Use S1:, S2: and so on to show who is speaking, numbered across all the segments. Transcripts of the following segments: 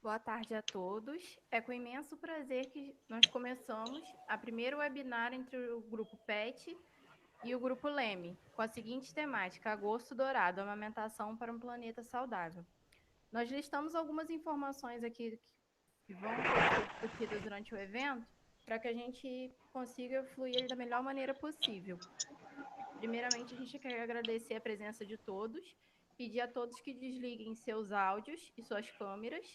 S1: Boa tarde a todos. É com imenso prazer que nós começamos a primeira webinar entre o Grupo PET e o Grupo Leme, com a seguinte temática: Agosto Dourado, amamentação para um planeta saudável. Nós listamos algumas informações aqui que vão ser discutidas durante o evento, para que a gente consiga fluir da melhor maneira possível. Primeiramente, a gente quer agradecer a presença de todos, pedir a todos que desliguem seus áudios e suas câmeras.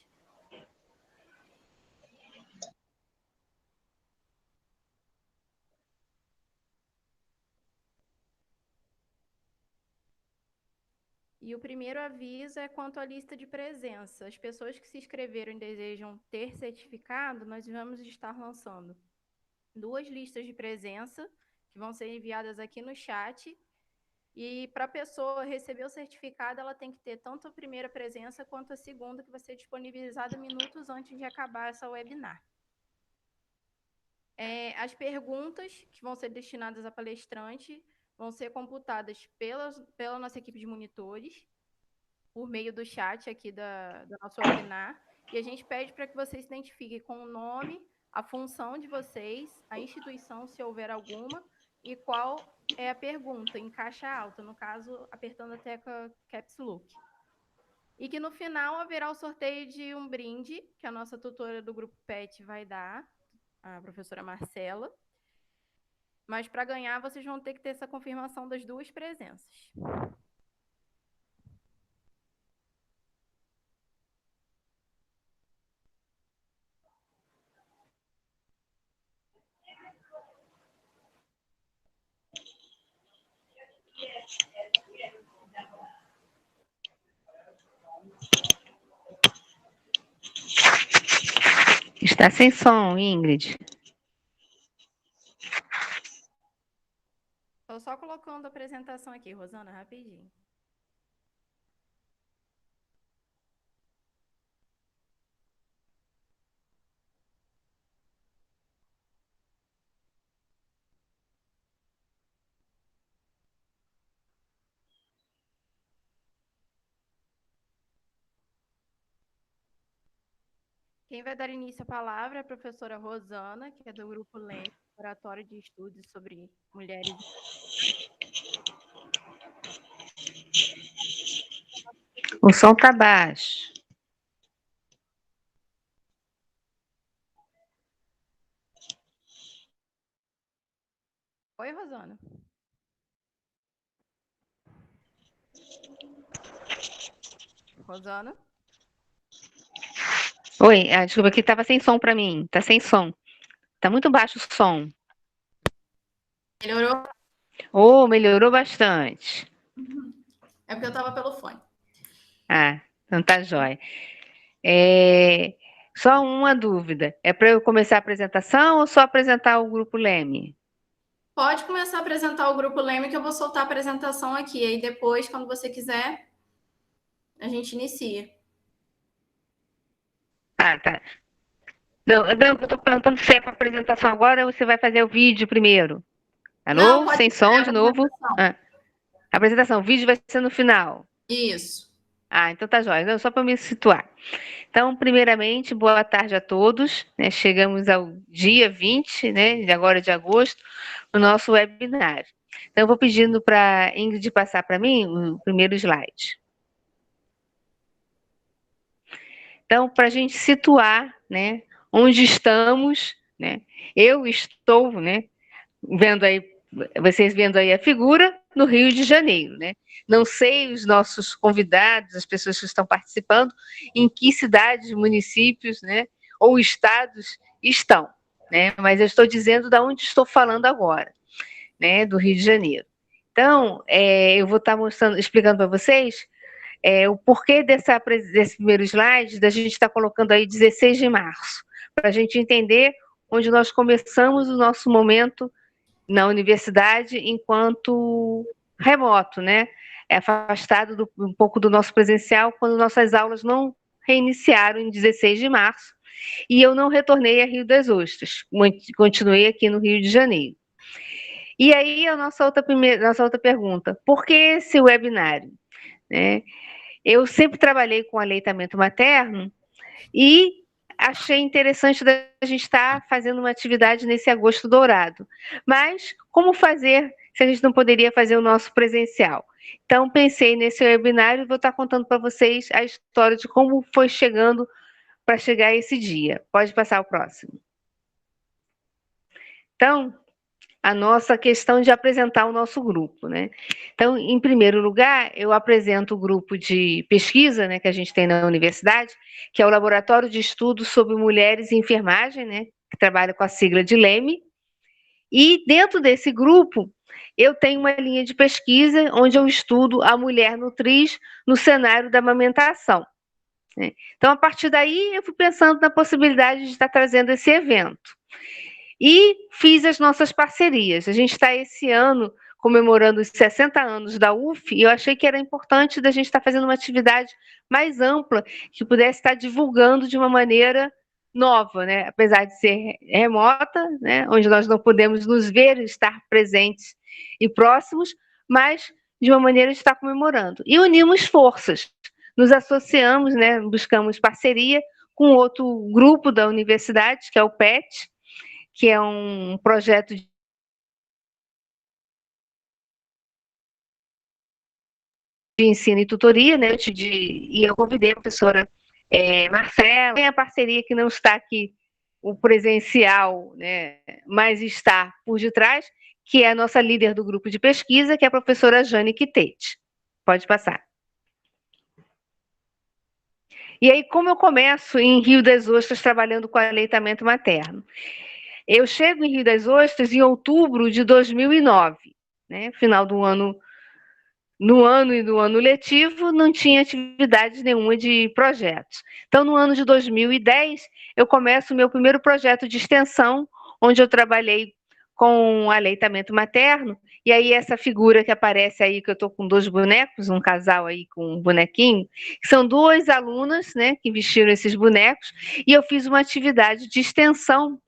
S1: E o primeiro aviso é quanto à lista de presença. As pessoas que se inscreveram e desejam ter certificado, nós vamos estar lançando 2 listas de presença, que vão ser enviadas aqui no chat. E para a pessoa receber o certificado, ela tem que ter tanto a primeira presença quanto a segunda, que vai ser disponibilizada minutos antes de acabar essa webinar. As perguntas que vão ser destinadas à palestrante vão ser computadas pela nossa equipe de monitores, por meio do chat aqui do nosso webinar, e a gente pede para que vocês se identifiquem com o nome, a função de vocês, a instituição, se houver alguma, e qual é a pergunta, em caixa alta, no caso, apertando a tecla Caps Lock. E que no final haverá o sorteio de um brinde, que a nossa tutora do Grupo PET vai dar, a professora Marcela. Mas para ganhar, vocês vão ter que ter essa confirmação das 2 presenças.
S2: Está sem som, Ingrid.
S1: Estou só colocando a apresentação aqui, Rosana, rapidinho. Quem vai dar início à palavra é a professora Rosana, que é do Grupo Leme, Laboratório de Estudos sobre Mulheres.
S2: O som está baixo.
S1: Oi, Rosana. Rosana?
S2: Oi, desculpa, aqui estava sem som para mim. Está sem som. Está muito baixo o som.
S1: Melhorou?
S2: Oh, melhorou bastante.
S1: É porque eu estava pelo fone.
S2: Ah, então tá jóia. Só uma dúvida. É para eu começar a apresentação ou só apresentar o Grupo Leme?
S1: Pode começar a apresentar o Grupo Leme, que eu vou soltar a apresentação aqui. Aí depois, quando você quiser, a gente inicia.
S2: Ah, tá. Não, eu estou perguntando se é para apresentação agora ou você vai fazer o vídeo primeiro. Alô?
S1: Não, pode
S2: sem som de novo? Apresentação. O vídeo vai ser no final.
S1: Isso.
S2: Ah, então tá jóia. Não, só para me situar. Então, primeiramente, boa tarde a todos. Né? Chegamos ao dia 20, né, de agora de agosto, no nosso webinar. Então, eu vou pedindo para a Ingrid passar para mim o primeiro slide. Então, para a gente situar, né, onde estamos, né, eu estou, né, vendo aí, vocês vendo aí a figura no Rio de Janeiro, né? Não sei os nossos convidados, as pessoas que estão participando, em que cidades, municípios, né, ou estados estão, né? Mas eu estou dizendo de onde estou falando agora, né, do Rio de Janeiro. Então, eu vou estar mostrando, explicando para vocês o porquê desse primeiro slide, da gente estar colocando aí 16 de março, para a gente entender onde nós começamos o nosso momento na universidade enquanto remoto, né? Afastado um pouco do nosso presencial, quando nossas aulas não reiniciaram em 16 de março, e eu não retornei a Rio das Ostras, continuei aqui no Rio de Janeiro. E aí a nossa outra pergunta, por que esse webinário? Né? Eu sempre trabalhei com aleitamento materno E achei interessante da gente estar fazendo uma atividade nesse agosto dourado. Mas como fazer se a gente não poderia fazer o nosso presencial? Então, pensei nesse webinar e vou estar contando para vocês a história de como foi chegando para chegar esse dia. Pode passar o próximo. Então, a nossa questão de apresentar o nosso grupo, né? Então, em primeiro lugar, eu apresento o grupo de pesquisa, né, que a gente tem na universidade, que é o Laboratório de Estudos sobre Mulheres em Enfermagem, né, que trabalha com a sigla de LEME. E dentro desse grupo, eu tenho uma linha de pesquisa onde eu estudo a mulher nutriz no cenário da amamentação. Né? Então, a partir daí, eu fui pensando na possibilidade de estar trazendo esse evento. E fiz as nossas parcerias. A gente está esse ano comemorando os 60 anos da UF, e eu achei que era importante da gente estar fazendo uma atividade mais ampla, que pudesse estar divulgando de uma maneira nova, né? Apesar de ser remota, né? Onde nós não podemos nos ver, estar presentes e próximos, mas de uma maneira de estar comemorando. E unimos forças, nos associamos, né? Buscamos parceria com outro grupo da universidade, que é o PET, que é um projeto de ensino e tutoria, né? E eu convidei a professora Marcela, tem a parceria que não está aqui, o presencial, né? Mas está por detrás, que é a nossa líder do grupo de pesquisa, que é a professora Jane Quitete. Pode passar. E aí, como eu começo em Rio das Ostras trabalhando com aleitamento materno? Eu chego em Rio das Ostras em outubro de 2009, né? Final do ano. No ano e no ano letivo, não tinha atividade nenhuma de projetos. Então, no ano de 2010, eu começo o meu primeiro projeto de extensão, onde eu trabalhei com aleitamento materno, e aí essa figura que aparece aí, que eu estou com 2 bonecos, um casal aí com um bonequinho, são 2 alunas, né, que vestiram esses bonecos, e eu fiz uma atividade de extensão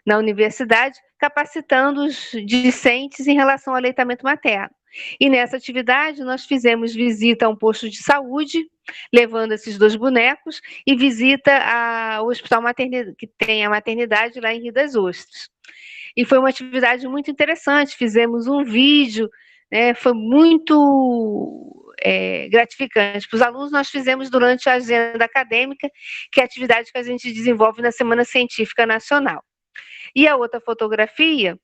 S2: na universidade, capacitando os discentes em relação ao aleitamento materno. E nessa atividade, nós fizemos visita a um posto de saúde, levando esses 2 bonecos, e visita ao hospital que tem a maternidade lá em Rio das Ostras. E foi uma atividade muito interessante, fizemos um vídeo, né, foi muito gratificante. Para os alunos, nós fizemos durante a agenda acadêmica, que é a atividade que a gente desenvolve na Semana Científica Nacional. E a outra fotografia,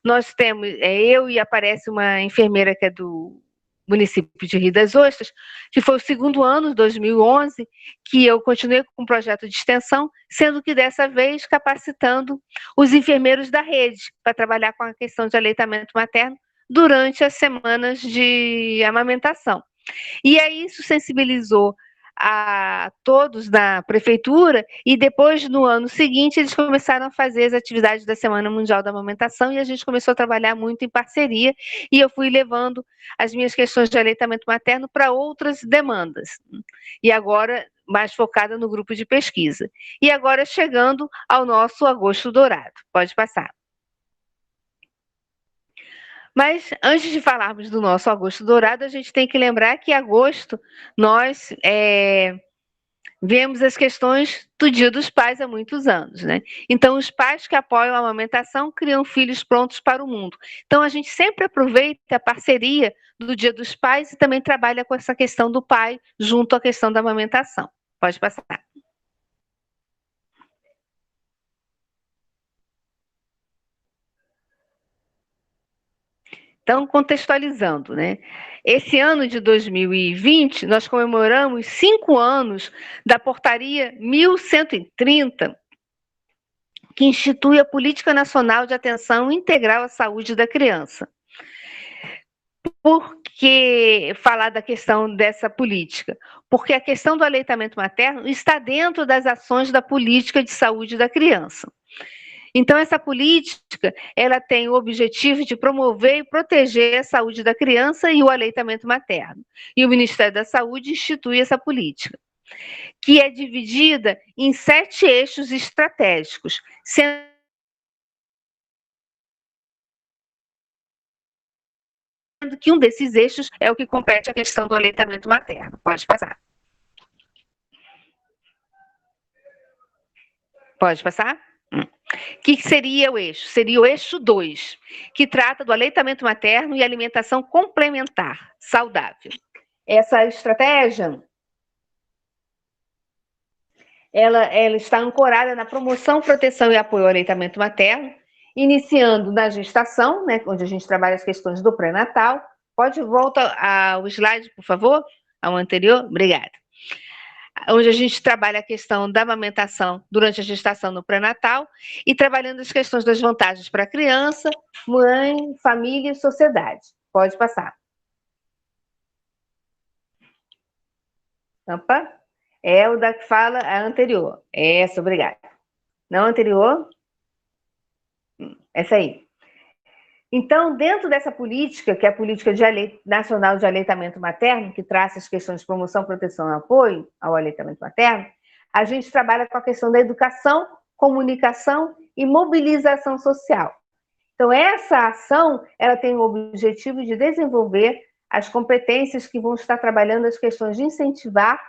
S2: nós temos, eu e aparece uma enfermeira que é do município de Rio das Ostras, que foi o segundo ano, 2011, que eu continuei com um projeto de extensão, sendo que dessa vez capacitando os enfermeiros da rede para trabalhar com a questão de aleitamento materno durante as semanas de amamentação. E aí isso sensibilizou a todos da prefeitura, e depois, no ano seguinte, eles começaram a fazer as atividades da Semana Mundial da Amamentação, e a gente começou a trabalhar muito em parceria, e eu fui levando as minhas questões de aleitamento materno para outras demandas. E agora, mais focada no grupo de pesquisa. E agora chegando ao nosso Agosto Dourado. Pode passar. Mas antes de falarmos do nosso Agosto Dourado, a gente tem que lembrar que em agosto nós vemos as questões do Dia dos Pais há muitos anos, né? Então, os pais que apoiam a amamentação criam filhos prontos para o mundo. Então, a gente sempre aproveita a parceria do Dia dos Pais e também trabalha com essa questão do pai junto à questão da amamentação. Pode passar. Então, contextualizando, né? Esse ano de 2020, nós comemoramos 5 anos da Portaria 1130, que institui a Política Nacional de Atenção Integral à Saúde da Criança. Por que falar da questão dessa política? Porque a questão do aleitamento materno está dentro das ações da política de saúde da criança. Então, essa política, ela tem o objetivo de promover e proteger a saúde da criança e o aleitamento materno. E o Ministério da Saúde institui essa política, que é dividida em 7 eixos estratégicos, sendo que um desses eixos é o que compete à questão do aleitamento materno. Pode passar. Pode passar? O que seria o eixo? Seria o eixo 2, que trata do aleitamento materno e alimentação complementar, saudável. Essa estratégia, ela está ancorada na promoção, proteção e apoio ao aleitamento materno, iniciando na gestação, né, onde a gente trabalha as questões do pré-natal. Pode voltar ao slide, por favor, ao anterior? Obrigada. Onde a gente trabalha a questão da amamentação durante a gestação no pré-natal e trabalhando as questões das vantagens para a criança, mãe, família e sociedade. Pode passar. Opa, é o da que fala a anterior. Essa, obrigada. Não anterior? Essa aí. Então, dentro dessa política, que é a política nacional de aleitamento materno, que traça as questões de promoção, proteção e apoio ao aleitamento materno, a gente trabalha com a questão da educação, comunicação e mobilização social. Então, essa ação, ela tem o objetivo de desenvolver as competências que vão estar trabalhando as questões de incentivar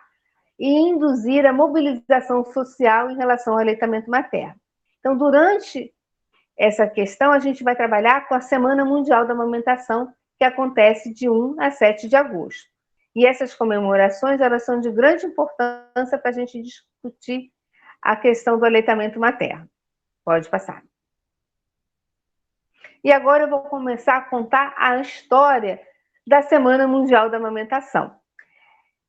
S2: e induzir a mobilização social em relação ao aleitamento materno. Então, durante essa questão, a gente vai trabalhar com a Semana Mundial da Amamentação, que acontece de 1 a 7 de agosto. E essas comemorações, elas são de grande importância para a gente discutir a questão do aleitamento materno. Pode passar. E agora eu vou começar a contar a história da Semana Mundial da Amamentação.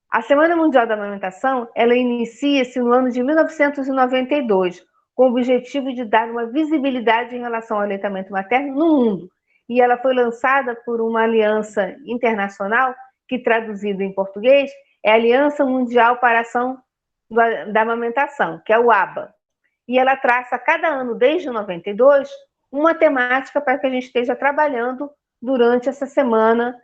S2: A Semana Mundial da Amamentação, ela inicia-se no ano de 1992, com o objetivo de dar uma visibilidade em relação ao aleitamento materno no mundo. E ela foi lançada por uma aliança internacional, que traduzido em português, é a Aliança Mundial para a Ação da Amamentação, que é o ABA. E ela traça cada ano, desde 92, uma temática para que a gente esteja trabalhando durante essa semana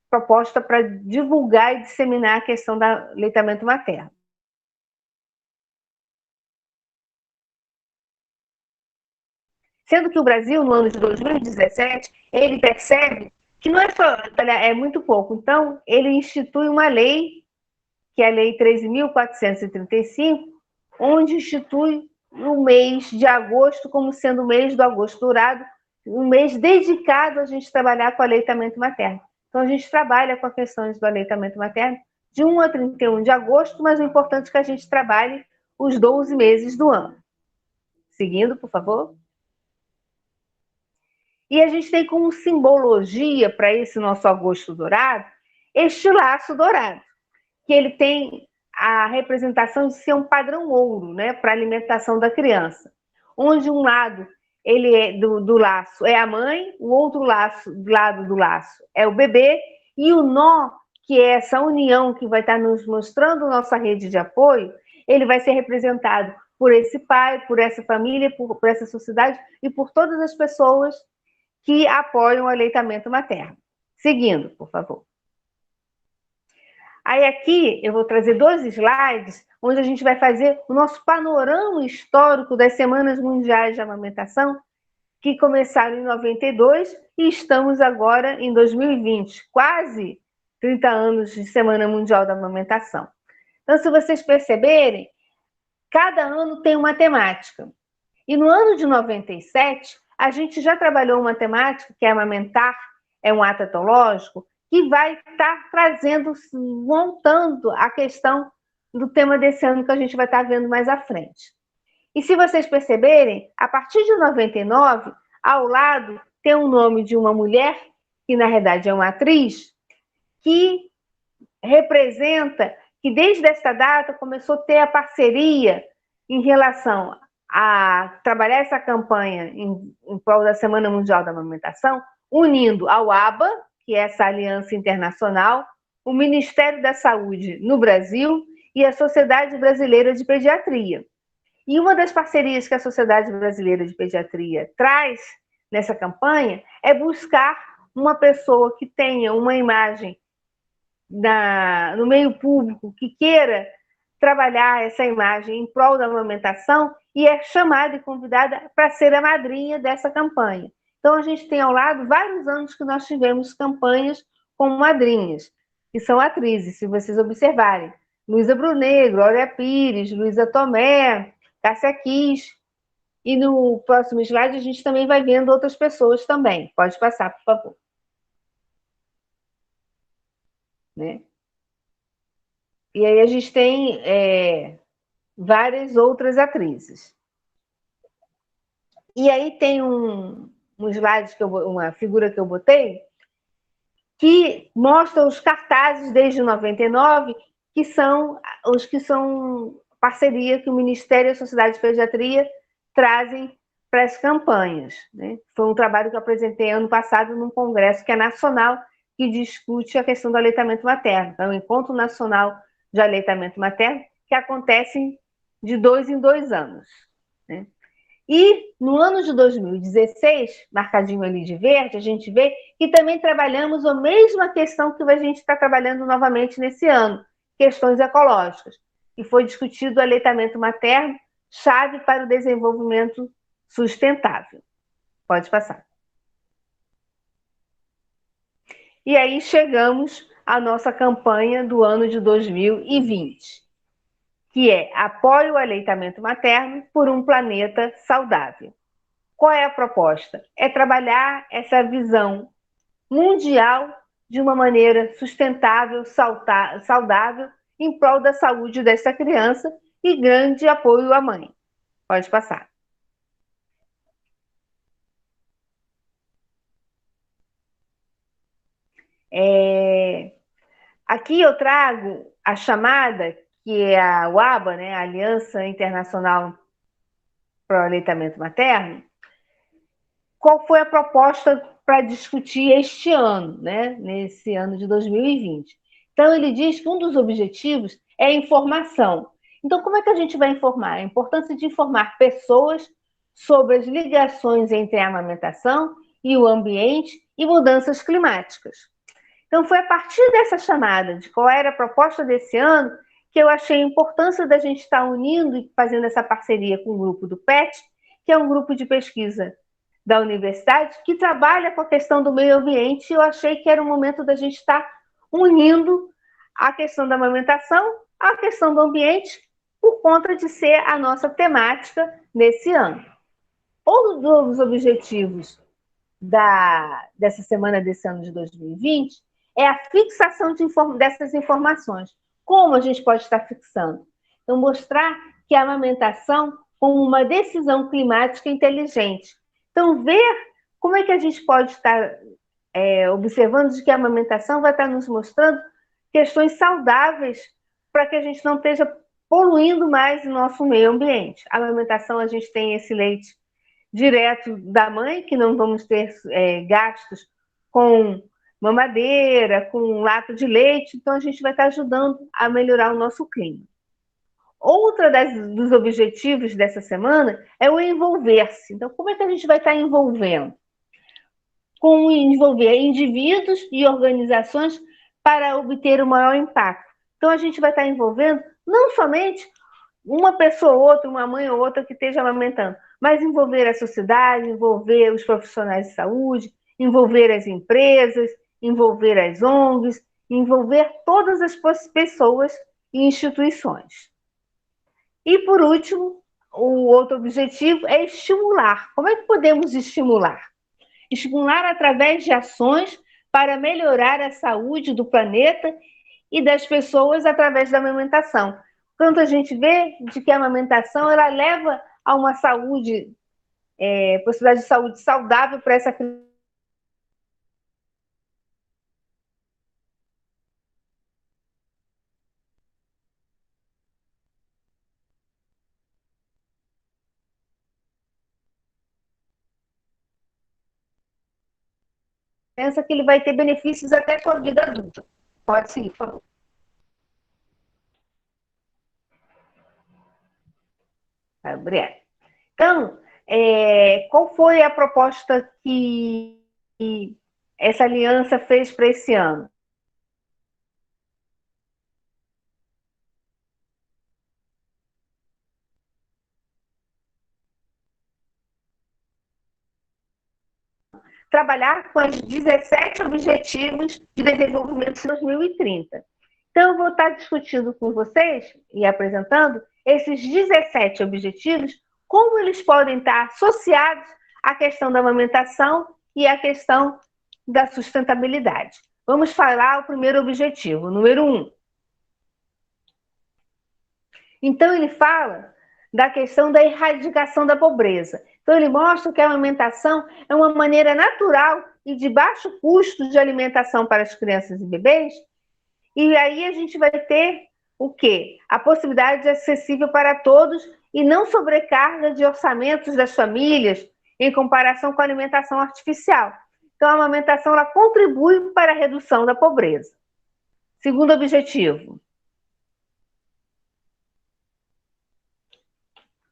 S2: proposta para divulgar e disseminar a questão do aleitamento materno. Sendo que o Brasil, no ano de 2017, ele percebe que não é só, é muito pouco. Então, ele institui uma lei, que é a Lei 13.435, onde institui o mês de agosto como sendo o mês do agosto dourado, um mês dedicado a gente trabalhar com o aleitamento materno. Então, a gente trabalha com as questões do aleitamento materno de 1 a 31 de agosto, mas o importante é que a gente trabalhe os 12 meses do ano. Seguindo, por favor. E a gente tem como simbologia para esse nosso agosto dourado, este laço dourado, que ele tem a representação de ser um padrão ouro, né, para a alimentação da criança, onde um lado ele é do laço é a mãe, o outro lado do laço é o bebê, e o nó, que é essa união que vai estar nos mostrando nossa rede de apoio, ele vai ser representado por esse pai, por essa família, por essa sociedade e por todas as pessoas que apoiam o aleitamento materno. Seguindo, por favor. Aí aqui eu vou trazer 2 slides, onde a gente vai fazer o nosso panorama histórico das Semanas Mundiais de Amamentação, que começaram em 92 e estamos agora em 2020, quase 30 anos de Semana Mundial da Amamentação. Então, se vocês perceberem, cada ano tem uma temática. E no ano de 97, a gente já trabalhou uma temática, que é amamentar, é um ato etológico, que vai estar trazendo, montando a questão do tema desse ano que a gente vai estar vendo mais à frente. E se vocês perceberem, a partir de 99, ao lado tem o nome de uma mulher, que na verdade é uma atriz, que representa que desde esta data começou a ter a parceria em relação a trabalhar essa campanha em prol da Semana Mundial da Amamentação, unindo ao ABA, que é essa aliança internacional, o Ministério da Saúde no Brasil e a Sociedade Brasileira de Pediatria. E uma das parcerias que a Sociedade Brasileira de Pediatria traz nessa campanha é buscar uma pessoa que tenha uma imagem no meio público, que queira trabalhar essa imagem em prol da amamentação e é chamada e convidada para ser a madrinha dessa campanha. Então, a gente tem ao lado vários anos que nós tivemos campanhas com madrinhas, que são atrizes, se vocês observarem. Luísa Brunet, Glória Pires, Luísa Tomé, Cássia Kiss, E no próximo slide a gente também vai vendo outras pessoas também. Pode passar, por favor. Né? E aí a gente tem várias outras atrizes. E aí tem um slide, uma figura que eu botei, que mostra os cartazes desde 99, que são os que são parceria que o Ministério e a Sociedade de Pediatria trazem para as campanhas. Né? Foi um trabalho que eu apresentei ano passado num congresso que é nacional, que discute a questão do aleitamento materno. É o Encontro Nacional de Aleitamento Materno, que acontece de 2 em 2 anos. Né? E no ano de 2016, marcadinho ali de verde, a gente vê que também trabalhamos a mesma questão que a gente está trabalhando novamente nesse ano, questões ecológicas. E foi discutido o aleitamento materno, chave para o desenvolvimento sustentável. Pode passar. E aí chegamos à nossa campanha do ano de 2020, que é Apoio ao Aleitamento Materno por um Planeta Saudável. Qual é a proposta? É trabalhar essa visão mundial de uma maneira sustentável, saudável, em prol da saúde dessa criança e grande apoio à mãe. Pode passar. Aqui eu trago a chamada, que é a UABA, né, a Aliança Internacional para o Aleitamento Materno. Qual foi a proposta para discutir este ano, né, nesse ano de 2020? Então, ele diz que um dos objetivos é a informação. Então, como é que a gente vai informar? A importância de informar pessoas sobre as ligações entre a amamentação e o ambiente e mudanças climáticas. Então, foi a partir dessa chamada de qual era a proposta desse ano que eu achei a importância da gente estar unindo e fazendo essa parceria com o grupo do PET, que é um grupo de pesquisa da universidade que trabalha com a questão do meio ambiente, e eu achei que era o momento da gente estar unindo a questão da amamentação à questão do ambiente, por conta de ser a nossa temática nesse ano. Um dos objetivos dessa semana desse ano de 2020 é a fixação dessas informações. Como a gente pode estar fixando? Então, mostrar que a amamentação como uma decisão climática inteligente. Então, ver como é que a gente pode estar observando de que a amamentação vai estar nos mostrando questões saudáveis para que a gente não esteja poluindo mais o nosso meio ambiente. A amamentação, a gente tem esse leite direto da mãe, que não vamos ter gastos com mamadeira, com lata de leite, então a gente vai estar ajudando a melhorar o nosso clima. Outra dos objetivos dessa semana é o envolver-se. Então, como é que a gente vai estar envolvendo? Com envolver indivíduos e organizações para obter o maior impacto. Então, a gente vai estar envolvendo não somente uma pessoa ou outra, uma mãe ou outra que esteja amamentando, mas envolver a sociedade, envolver os profissionais de saúde, envolver as empresas, envolver as ONGs, envolver todas as pessoas e instituições. E, por último, o outro objetivo é estimular. Como é que podemos estimular? Estimular através de ações para melhorar a saúde do planeta e das pessoas através da amamentação. Quando a gente vê de que a amamentação ela leva a uma saúde, possibilidade de saúde saudável para essa criança. Pensa que ele vai ter benefícios até com a vida adulta. Pode seguir, por favor. Obrigada. Então, qual foi a proposta que essa aliança fez para esse ano? Trabalhar com os 17 Objetivos de Desenvolvimento em 2030. Então, eu vou estar discutindo com vocês e apresentando esses 17 objetivos como eles podem estar associados à questão da amamentação e à questão da sustentabilidade. Vamos falar o primeiro objetivo, número 1. Então, ele fala da questão da erradicação da pobreza. Então, ele mostra que a amamentação é uma maneira natural e de baixo custo de alimentação para as crianças e bebês. E aí a gente vai ter o quê? A possibilidade de acessível para todos e não sobrecarga de orçamentos das famílias em comparação com a alimentação artificial. Então, a amamentação ela contribui para a redução da pobreza. Segundo objetivo.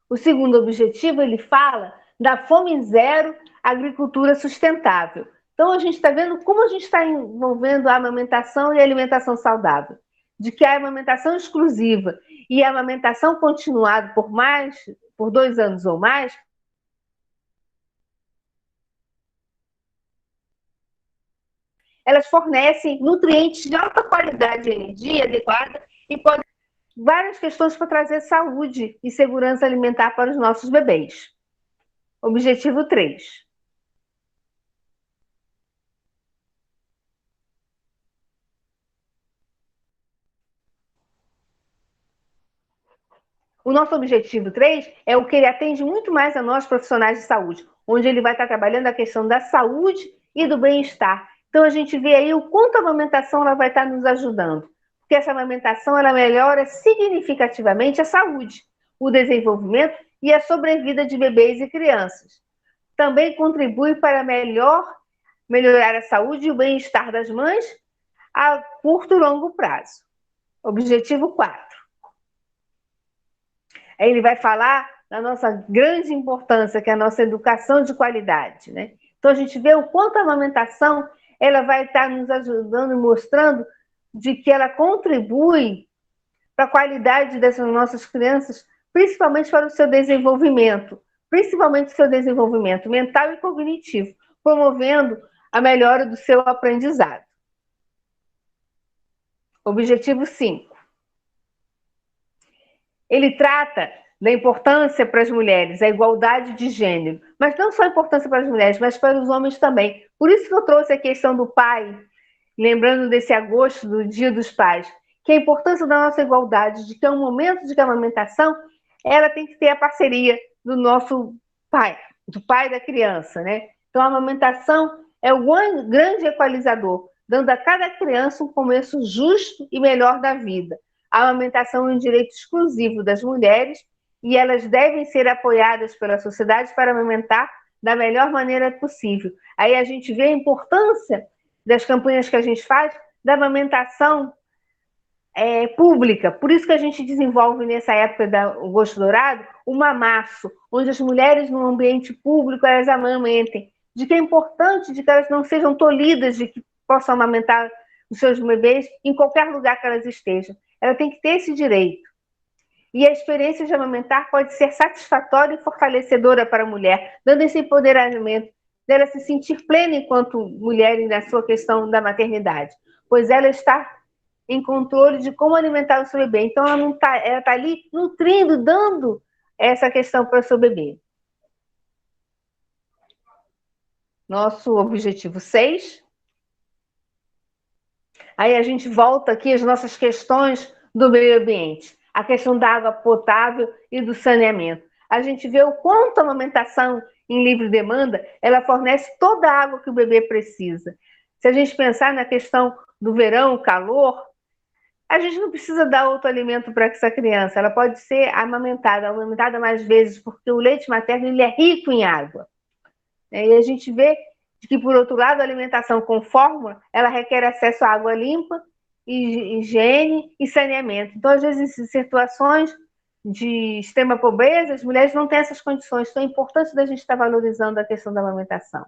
S2: O segundo objetivo, ele fala da fome zero, agricultura sustentável. Então, a gente está vendo como a gente está envolvendo a amamentação e a alimentação saudável. De que a amamentação exclusiva e a amamentação continuada por 2 anos ou mais, elas fornecem nutrientes de alta qualidade de energia adequada e podem várias questões para trazer saúde e segurança alimentar para os nossos bebês. Objetivo 3. O nosso objetivo 3 é o que ele atende muito mais a nós, profissionais de saúde, onde ele vai estar trabalhando a questão da saúde e do bem-estar. Então, a gente vê aí o quanto a amamentação ela vai estar nos ajudando. Porque essa amamentação ela melhora significativamente a saúde, o desenvolvimento e a sobrevida de bebês e crianças. Também contribui para melhorar a saúde e o bem-estar das mães a curto e longo prazo. Objetivo 4. Aí ele vai falar da nossa grande importância, que é a nossa educação de qualidade, né? Então, a gente vê o quanto a amamentação ela vai estar nos ajudando e mostrando de que ela contribui para a qualidade dessas nossas crianças, principalmente para o seu desenvolvimento mental e cognitivo, promovendo a melhora do seu aprendizado. Objetivo 5. Ele trata da importância para as mulheres, a igualdade de gênero, mas não só a importância para as mulheres, mas para os homens também. Por isso que eu trouxe a questão do pai, lembrando desse agosto, do Dia dos Pais, que a importância da nossa igualdade, de que é um momento de amamentação, ela tem que ter a parceria do nosso pai, do pai da criança, né? Então, a amamentação é o grande equalizador, dando a cada criança um começo justo e melhor da vida. A amamentação é um direito exclusivo das mulheres e elas devem ser apoiadas pela sociedade para amamentar da melhor maneira possível. Aí a gente vê a importância das campanhas que a gente faz da amamentação pública. Por isso que a gente desenvolve nessa época do Agosto Dourado o mamaço, onde as mulheres no ambiente público elas amamentem, de que é importante de que elas não sejam tolhidas de que possam amamentar os seus bebês em qualquer lugar que elas estejam. Ela tem que ter esse direito. E a experiência de amamentar pode ser satisfatória e fortalecedora para a mulher, dando esse empoderamento dela se sentir plena enquanto mulher e na sua questão da maternidade, pois ela está em controle de como alimentar o seu bebê. Então, ela está ali nutrindo, dando essa questão para o seu bebê. Nosso objetivo 6. Aí a gente volta aqui às nossas questões do meio ambiente. A questão da água potável e do saneamento. A gente vê o quanto a amamentação em livre demanda, ela fornece toda a água que o bebê precisa. Se a gente pensar na questão do verão, calor, a gente não precisa dar outro alimento para essa criança. Ela pode ser amamentada mais vezes, porque o leite materno ele é rico em água. E a gente vê que, por outro lado, a alimentação com fórmula, ela requer acesso à água limpa, higiene e saneamento. Então, às vezes, em situações de extrema pobreza, as mulheres não têm essas condições. Então, é importante da gente estar valorizando a questão da amamentação.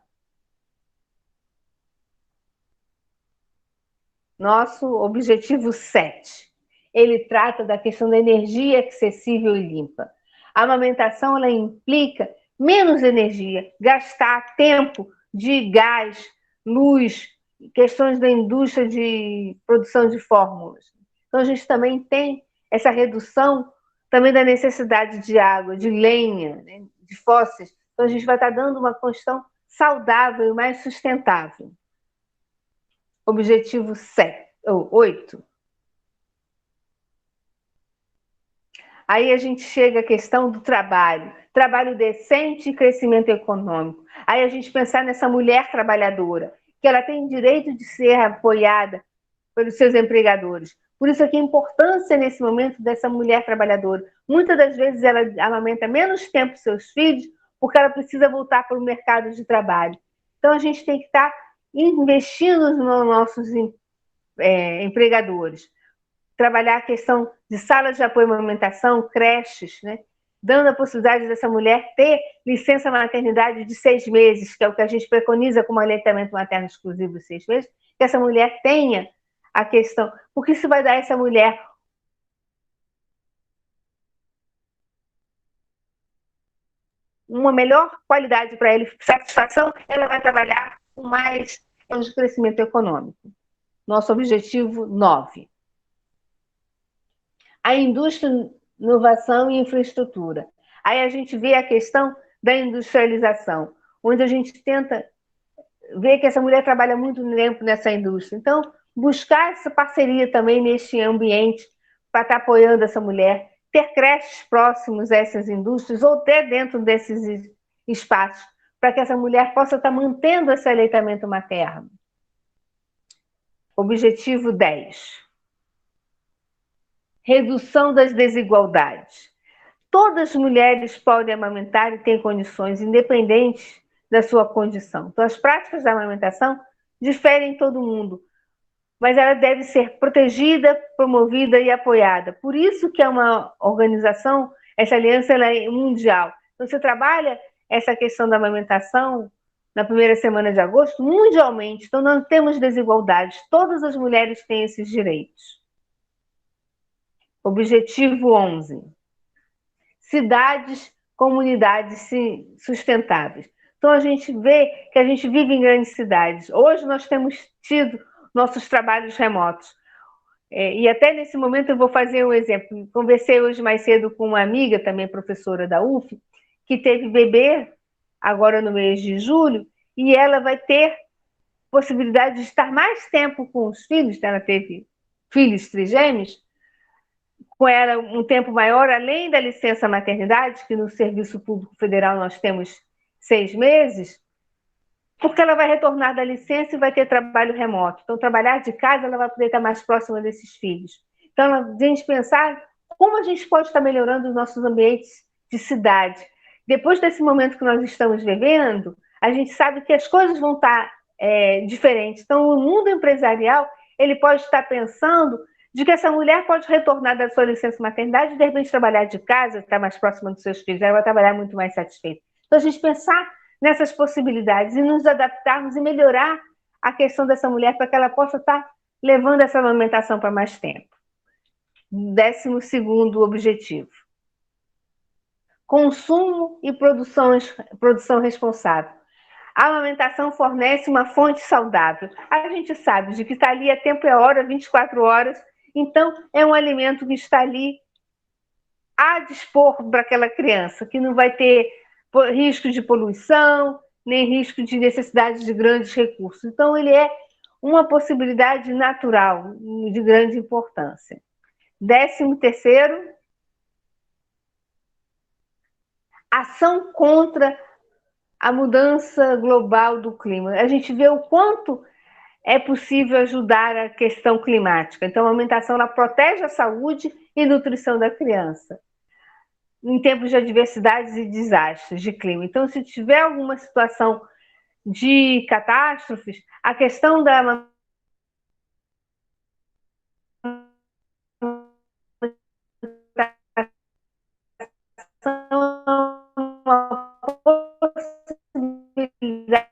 S2: Nosso objetivo 7. Ele trata da questão da energia acessível e limpa. A amamentação ela implica menos energia, gastar tempo de gás, luz, questões da indústria de produção de fórmulas. Então, a gente também tem essa redução também da necessidade de água, de lenha, né, de fósseis. Então, a gente vai estar dando uma construção saudável e mais sustentável. Objetivo 7, ou 8. Aí a gente chega à questão do trabalho decente e crescimento econômico. Aí a gente pensar nessa mulher trabalhadora, que ela tem direito de ser apoiada pelos seus empregadores. Por isso aqui a importância nesse momento dessa mulher trabalhadora. Muitas das vezes ela amamenta menos tempo seus filhos porque ela precisa voltar para o mercado de trabalho. Então a gente tem que estar investindo nos nossos empregadores. Trabalhar a questão de salas de apoio à amamentação, creches, né? Dando a possibilidade dessa mulher ter licença maternidade de 6 meses, que é o que a gente preconiza como aleitamento materno exclusivo de 6 meses, que essa mulher tenha a questão, porque isso vai dar a essa mulher uma melhor qualidade para ela, satisfação, ela vai trabalhar com mais de crescimento econômico. Nosso objetivo 9. A indústria, inovação e infraestrutura. Aí a gente vê a questão da industrialização, onde a gente tenta ver que essa mulher trabalha muito tempo nessa indústria. Então, buscar essa parceria também neste ambiente para estar apoiando essa mulher, ter creches próximos a essas indústrias ou até dentro desses espaços, para que essa mulher possa estar mantendo esse aleitamento materno. Objetivo 10. Redução das desigualdades. Todas as mulheres podem amamentar e têm condições, independentes da sua condição. Então, as práticas da amamentação diferem em todo mundo, mas ela deve ser protegida, promovida e apoiada. Por isso que é uma organização, essa aliança ela é mundial. Então, você trabalha essa questão da amamentação na primeira semana de agosto mundialmente. Então, não temos desigualdades. Todas as mulheres têm esses direitos. Objetivo 11. Cidades, comunidades sustentáveis. Então, a gente vê que a gente vive em grandes cidades. Hoje, nós temos tido nossos trabalhos remotos. E até nesse momento eu vou fazer um exemplo. Conversei hoje mais cedo com uma amiga, também professora da UF, que teve bebê agora no mês de julho, e ela vai ter possibilidade de estar mais tempo com os filhos, ela teve filhos trigêmeos, com ela um tempo maior, além da licença maternidade, que no Serviço Público Federal nós temos 6 meses, porque ela vai retornar da licença e vai ter trabalho remoto. Então, trabalhar de casa, ela vai poder estar mais próxima desses filhos. Então, a gente pensar como a gente pode estar melhorando os nossos ambientes de cidade. Depois desse momento que nós estamos vivendo, a gente sabe que as coisas vão estar diferentes. Então, o mundo empresarial, ele pode estar pensando de que essa mulher pode retornar da sua licença maternidade e, de repente, trabalhar de casa, estar mais próxima dos seus filhos, ela vai trabalhar muito mais satisfeita. Então, a gente pensar nessas possibilidades e nos adaptarmos e melhorar a questão dessa mulher para que ela possa estar levando essa amamentação para mais tempo. 12º objetivo. Consumo e produção responsável. A amamentação fornece uma fonte saudável. A gente sabe de que está ali a tempo e a hora, 24 horas. Então, é um alimento que está ali a dispor para aquela criança, que não vai ter risco de poluição, nem risco de necessidade de grandes recursos. Então, ele é uma possibilidade natural, de grande importância. 13º, ação contra a mudança global do clima. A gente vê o quanto é possível ajudar a questão climática. Então, a amamentação ela protege a saúde e nutrição da criança em tempos de adversidades e desastres de clima. Então, se tiver alguma situação de catástrofes, a questão da uma possibilidade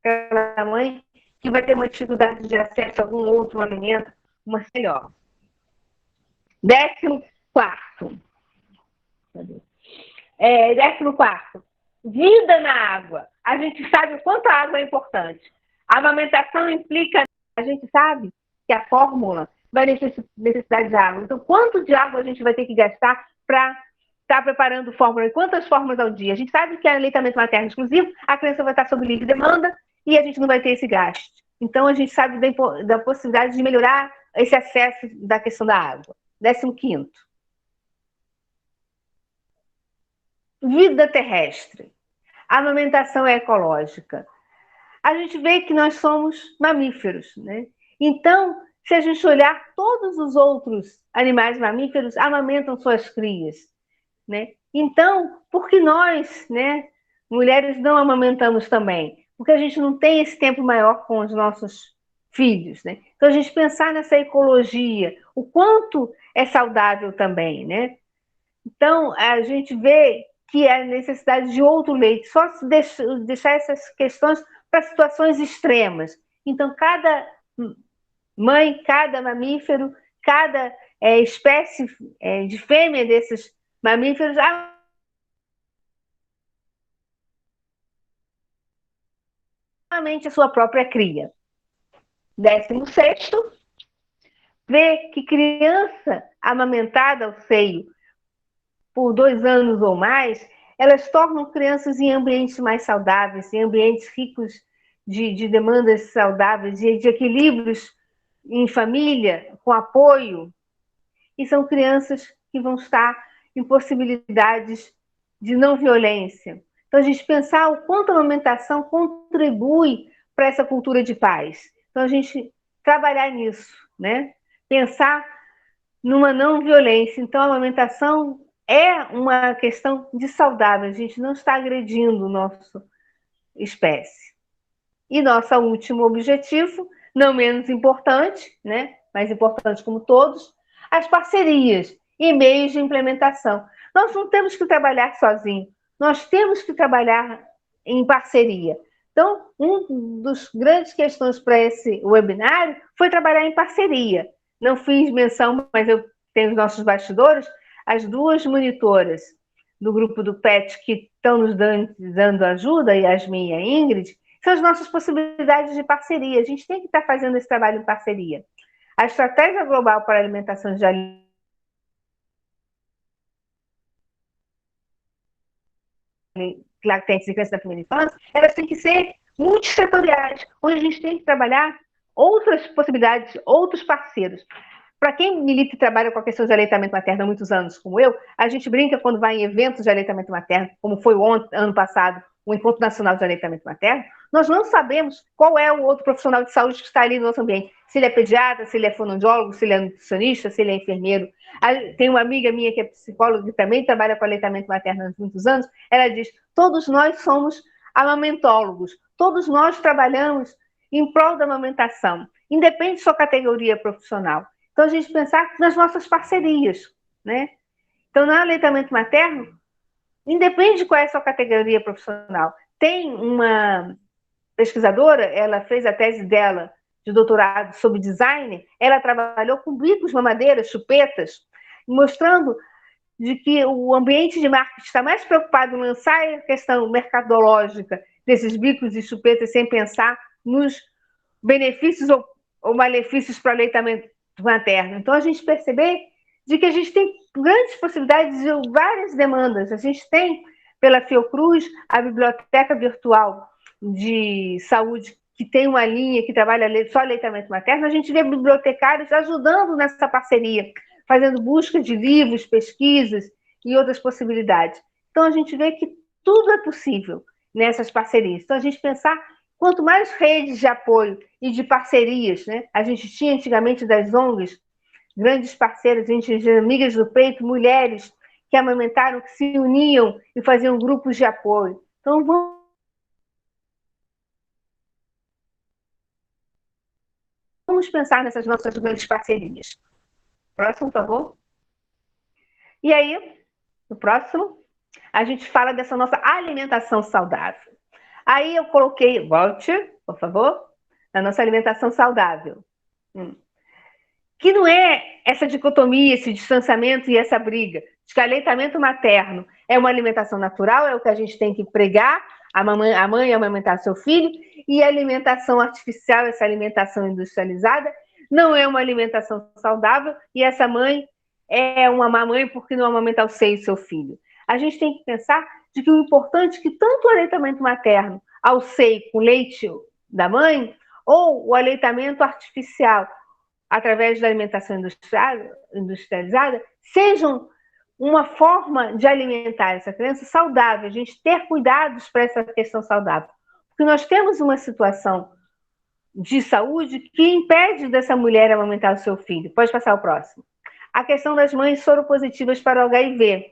S2: para a mãe que vai ter uma dificuldade de acesso a algum outro alimento, uma melhor. 14º. 14º. Vida na água. A gente sabe o quanto a água é importante. A amamentação implica... A gente sabe que a fórmula vai necessidade de água. Então, quanto de água a gente vai ter que gastar para estar preparando fórmula? Quantas fórmulas ao dia? A gente sabe que é aleitamento materno exclusivo, a criança vai estar sob livre demanda e a gente não vai ter esse gasto. Então, a gente sabe da possibilidade de melhorar esse acesso da questão da água. 15º. Vida terrestre. A amamentação é ecológica. A gente vê que nós somos mamíferos, né? Então, se a gente olhar, todos os outros animais mamíferos amamentam suas crias, né? Então, por que nós, né, mulheres, não amamentamos também? Porque a gente não tem esse tempo maior com os nossos filhos, né? Então, a gente pensar nessa ecologia, o quanto é saudável também, né? Então, a gente vê que é a necessidade de outro leite, só se deixar essas questões para situações extremas. Então, cada mãe, cada mamífero, cada espécie de fêmea desses mamíferos amamente a sua própria cria. 16º, vê que criança amamentada ao seio por 2 anos ou mais, elas tornam crianças em ambientes mais saudáveis, em ambientes ricos de demandas saudáveis, de equilíbrios em família, com apoio, e são crianças que vão estar em possibilidades de não violência. Então, a gente pensar o quanto a amamentação contribui para essa cultura de paz. Então, a gente trabalhar nisso, né? Pensar numa não violência. Então, a amamentação é uma questão de saudável, a gente não está agredindo nossa espécie. E nosso último objetivo, não menos importante, né? Mais importante como todos, as parcerias e meios de implementação. Nós não temos que trabalhar sozinhos, nós temos que trabalhar em parceria. Então, uma das grandes questões para esse webinário foi trabalhar em parceria. Não fiz menção, mas eu tenho os nossos bastidores, as 2 monitoras do grupo do PET que estão nos dando ajuda, a Yasmin e a Ingrid, são as nossas possibilidades de parceria. A gente tem que estar fazendo esse trabalho em parceria. A Estratégia Global para a Alimentação de lactentes e crianças da primeira infância, elas têm que ser multissetoriais, onde a gente tem que trabalhar outras possibilidades, outros parceiros. Para quem milita e trabalha com a questão de aleitamento materno há muitos anos, como eu, a gente brinca quando vai em eventos de aleitamento materno, como foi ano passado, o Encontro Nacional de Aleitamento Materno, nós não sabemos qual é o outro profissional de saúde que está ali no nosso ambiente. Se ele é pediatra, se ele é fonoaudiólogo, se ele é nutricionista, se ele é enfermeiro. Tem uma amiga minha que é psicóloga e também trabalha com aleitamento materno há muitos anos. Ela diz, todos nós somos amamentólogos, todos nós trabalhamos em prol da amamentação, independente de sua categoria profissional. Então, a gente pensar nas nossas parcerias, né? Então, no aleitamento materno, independe de qual é a sua categoria profissional. Tem uma pesquisadora, ela fez a tese dela de doutorado sobre design, ela trabalhou com bicos, mamadeiras, chupetas, mostrando de que o ambiente de marketing está mais preocupado em lançar a questão mercadológica desses bicos e chupetas sem pensar nos benefícios ou malefícios para o aleitamento materno. Então, a gente perceber de que a gente tem grandes possibilidades de várias demandas. A gente tem, pela Fiocruz, a biblioteca virtual de saúde, que tem uma linha que trabalha só aleitamento materno. A gente vê bibliotecários ajudando nessa parceria, fazendo busca de livros, pesquisas e outras possibilidades. Então, a gente vê que tudo é possível nessas parcerias. Então, a gente pensar, quanto mais redes de apoio e de parcerias, né? A gente tinha antigamente das ONGs, grandes parceiras, a gente tinha amigas do peito, mulheres que amamentaram, que se uniam e faziam grupos de apoio. Então, vamos pensar nessas nossas grandes parcerias. Próximo, por favor. E aí, no próximo, a gente fala dessa nossa alimentação saudável. Aí eu coloquei, volte, por favor, na nossa alimentação saudável. Que não é essa dicotomia, esse distanciamento e essa briga, de que aleitamento materno é uma alimentação natural, é o que a gente tem que pregar, a mãe amamentar seu filho, e a alimentação artificial, essa alimentação industrializada, não é uma alimentação saudável e essa mãe é uma má mãe porque não amamenta ao seio do seu filho. A gente tem que pensar de que o importante é que tanto o aleitamento materno ao seio com leite da mãe ou o aleitamento artificial através da alimentação industrializada sejam uma forma de alimentar essa criança saudável, a gente ter cuidados para essa questão saudável. Porque nós temos uma situação de saúde que impede dessa mulher amamentar o seu filho. Pode passar o próximo. A questão das mães soropositivas para o HIV.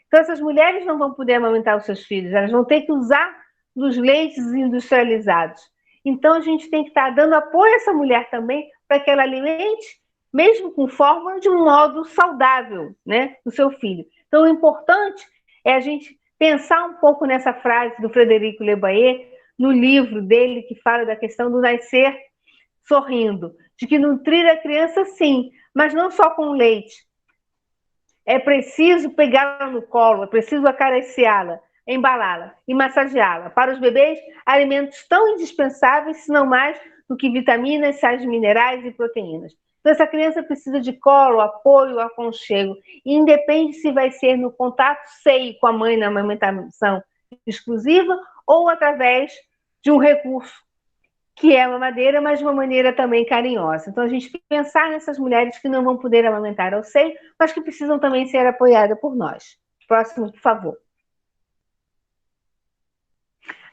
S2: Então, essas mulheres não vão poder amamentar os seus filhos, elas vão ter que usar dos leites industrializados. Então, a gente tem que estar dando apoio a essa mulher também para que ela alimente, mesmo com fórmula, de um modo saudável, né, o seu filho. Então, o importante é a gente pensar um pouco nessa frase do Frederico Lebayer, no livro dele, que fala da questão do nascer sorrindo, de que nutrir a criança, sim, mas não só com leite. É preciso pegá-la no colo, é preciso acariciá-la, embalá-la e massageá-la. Para os bebês, alimentos tão indispensáveis, se não mais, do que vitaminas, sais minerais e proteínas. Então, essa criança precisa de colo, apoio, aconchego. E independe se vai ser no contato seio com a mãe na amamentação exclusiva ou através de um recurso que é a mamadeira, mas de uma maneira também carinhosa. Então, a gente pensar nessas mulheres que não vão poder amamentar ao seio, mas que precisam também ser apoiadas por nós. Próximo, por favor.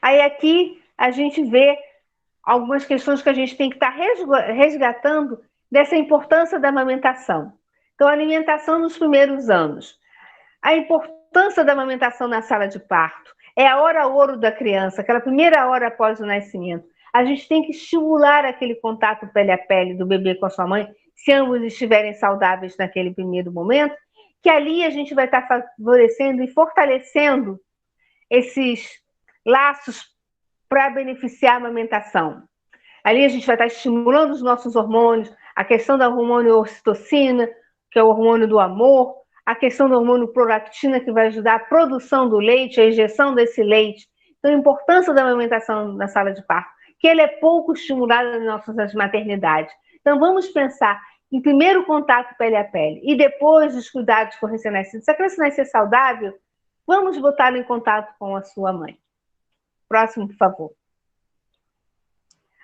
S2: Aí aqui a gente vê algumas questões que a gente tem que estar resgatando dessa importância da amamentação. Então, a alimentação nos primeiros anos. A importância da amamentação na sala de parto. É a hora ouro da criança, aquela primeira hora após o nascimento. A gente tem que estimular aquele contato pele a pele do bebê com a sua mãe, se ambos estiverem saudáveis naquele primeiro momento, que ali a gente vai estar favorecendo e fortalecendo esses laços para beneficiar a amamentação. Ali a gente vai estar estimulando os nossos hormônios, a questão da hormônio ocitocina, que é o hormônio do amor, a questão do hormônio prolactina, que vai ajudar a produção do leite, a injeção desse leite. Então, a importância da amamentação na sala de parto, que ele é pouco estimulado nas nossas maternidades. Então, vamos pensar em primeiro contato pele a pele e depois os cuidados com o recém-nascido. Se a criança nascer saudável, vamos botá-lo em contato com a sua mãe. Próximo, por favor.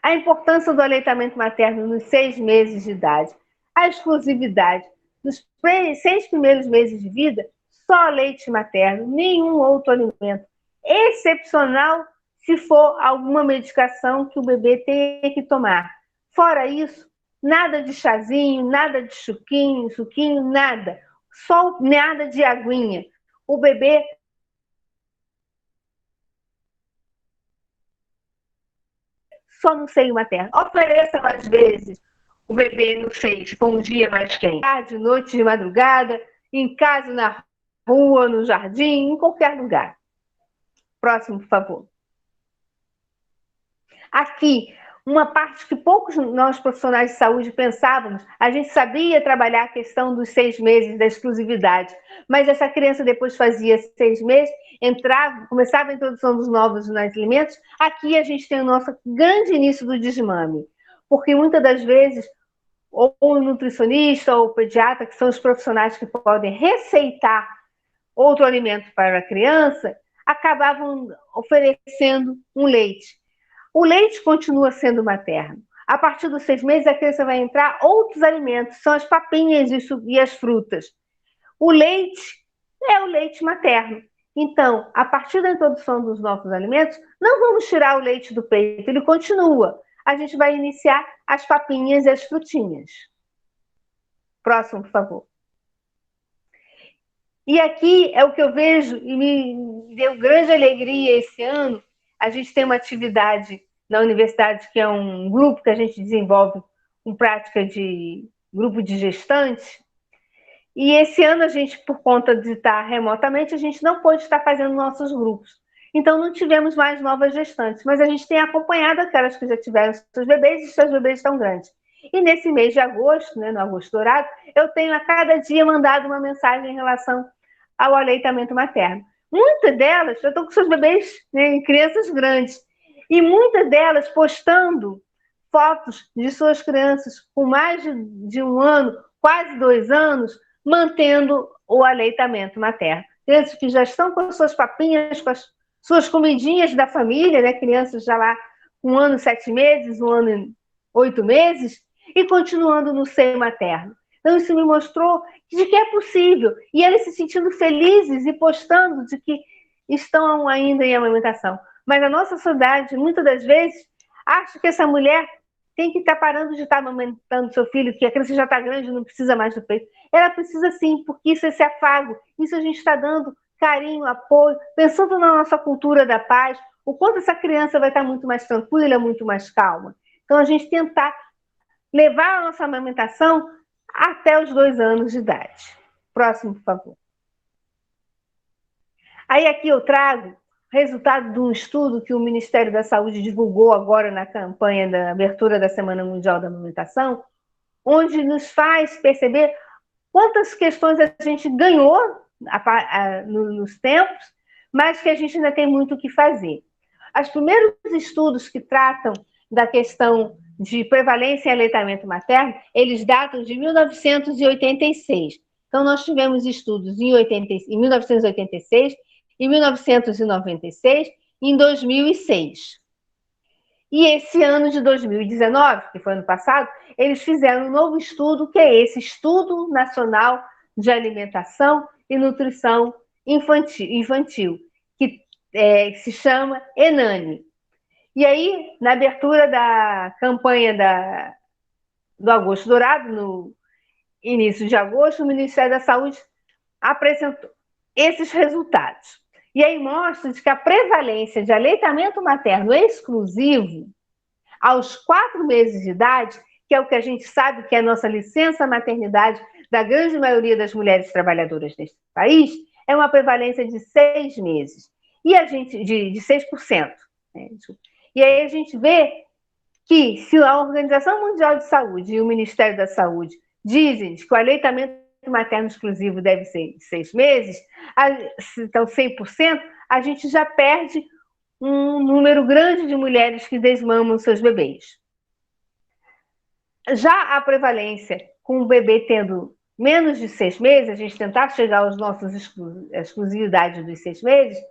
S2: A importância do aleitamento materno nos 6 meses de idade. A exclusividade. Nos 6 primeiros meses de vida, só leite materno, nenhum outro alimento. Excepcional se for alguma medicação que o bebê tenha que tomar. Fora isso, nada de chazinho, nada de suquinho, nada. Só nada de aguinha. O bebê só no seio materno. Ofereça mais vezes o bebê no seio, se for um dia mais quente. Tarde, noite, de madrugada, em casa, na rua, no jardim, em qualquer lugar. Próximo, por favor. Aqui, uma parte que poucos nós profissionais de saúde pensávamos, a gente sabia trabalhar a questão dos 6 meses da exclusividade, mas essa criança depois fazia 6 meses, entrava, começava a introdução dos novos alimentos, aqui a gente tem o nosso grande início do desmame, porque muitas das vezes, ou o nutricionista ou o pediatra, que são os profissionais que podem receitar outro alimento para a criança, acabavam oferecendo um leite. O leite continua sendo materno. A partir dos 6 meses, a criança vai entrar outros alimentos, são as papinhas e as frutas. O leite é o leite materno. Então, a partir da introdução dos novos alimentos, não vamos tirar o leite do peito, ele continua. A gente vai iniciar as papinhas e as frutinhas. Próximo, por favor. E aqui é o que eu vejo e me deu grande alegria esse ano. A gente tem uma atividade na universidade que é um grupo que a gente desenvolve com prática de grupo de gestantes. E esse ano a gente, por conta de estar remotamente, a gente não pôde estar fazendo nossos grupos. Então não tivemos mais novas gestantes, mas a gente tem acompanhado aquelas que já tiveram seus bebês e seus bebês estão grandes. E nesse mês de agosto, né, no Agosto Dourado, eu tenho a cada dia mandado uma mensagem em relação ao aleitamento materno. Muitas delas já estão com seus bebês, né, crianças grandes, e muitas delas postando fotos de suas crianças com mais de 1 ano, quase 2 anos, mantendo o aleitamento materno. Crianças que já estão com as suas papinhas, com as suas comidinhas da família, né? Crianças já lá com 1 ano e 7 meses, 1 ano e 8 meses, e continuando no seio materno. Então, isso me mostrou de que é possível. E eles se sentindo felizes e postando de que estão ainda em amamentação. Mas a nossa sociedade, muitas das vezes, acha que essa mulher tem que estar parando de estar amamentando seu filho, que a criança já está grande, não precisa mais do peito. Ela precisa sim, porque isso é esse afago, isso a gente está dando carinho, apoio, pensando na nossa cultura da paz, o quanto essa criança vai estar muito mais tranquila, muito mais calma. Então, a gente tentar levar a nossa amamentação até os 2 anos de idade. Próximo, por favor. Aí aqui eu trago resultado de um estudo que o Ministério da Saúde divulgou agora na campanha da abertura da Semana Mundial da Amamentação, onde nos faz perceber quantas questões a gente ganhou nos tempos, mas que a gente ainda tem muito o que fazer. Os primeiros estudos que tratam da questão de prevalência em aleitamento materno, eles datam de 1986. Então, nós tivemos estudos em 1986, em 1996 e em 2006. E esse ano de 2019, que foi ano passado, eles fizeram um novo estudo, que é esse Estudo Nacional de Alimentação e Nutrição Infantil, que se chama ENANI. E aí, na abertura da campanha do Agosto Dourado, no início de agosto, o Ministério da Saúde apresentou esses resultados. E aí mostra que a prevalência de aleitamento materno exclusivo aos 4 meses de idade, que é o que a gente sabe que é a nossa licença maternidade da grande maioria das mulheres trabalhadoras deste país, é uma prevalência de 6 meses. E a gente, de 6%. Né? E aí a gente vê que se a Organização Mundial de Saúde e o Ministério da Saúde dizem que o aleitamento materno exclusivo deve ser de 6 meses, então 100%, a gente já perde um número grande de mulheres que desmamam seus bebês. Já a prevalência com o bebê tendo menos de 6 meses, a gente tentar chegar aos nossos exclusividades dos 6 meses,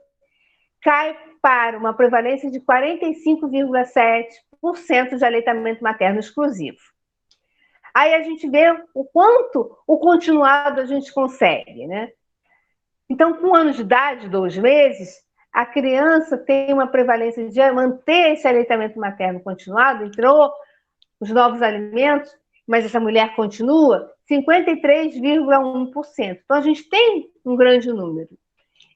S2: cai para uma prevalência de 45,7% de aleitamento materno exclusivo. Aí a gente vê o quanto o continuado a gente consegue, né? Então, com 1 ano de idade, 2 meses, a criança tem uma prevalência de manter esse aleitamento materno continuado, entrou os novos alimentos, mas essa mulher continua, 53,1%. Então, a gente tem um grande número.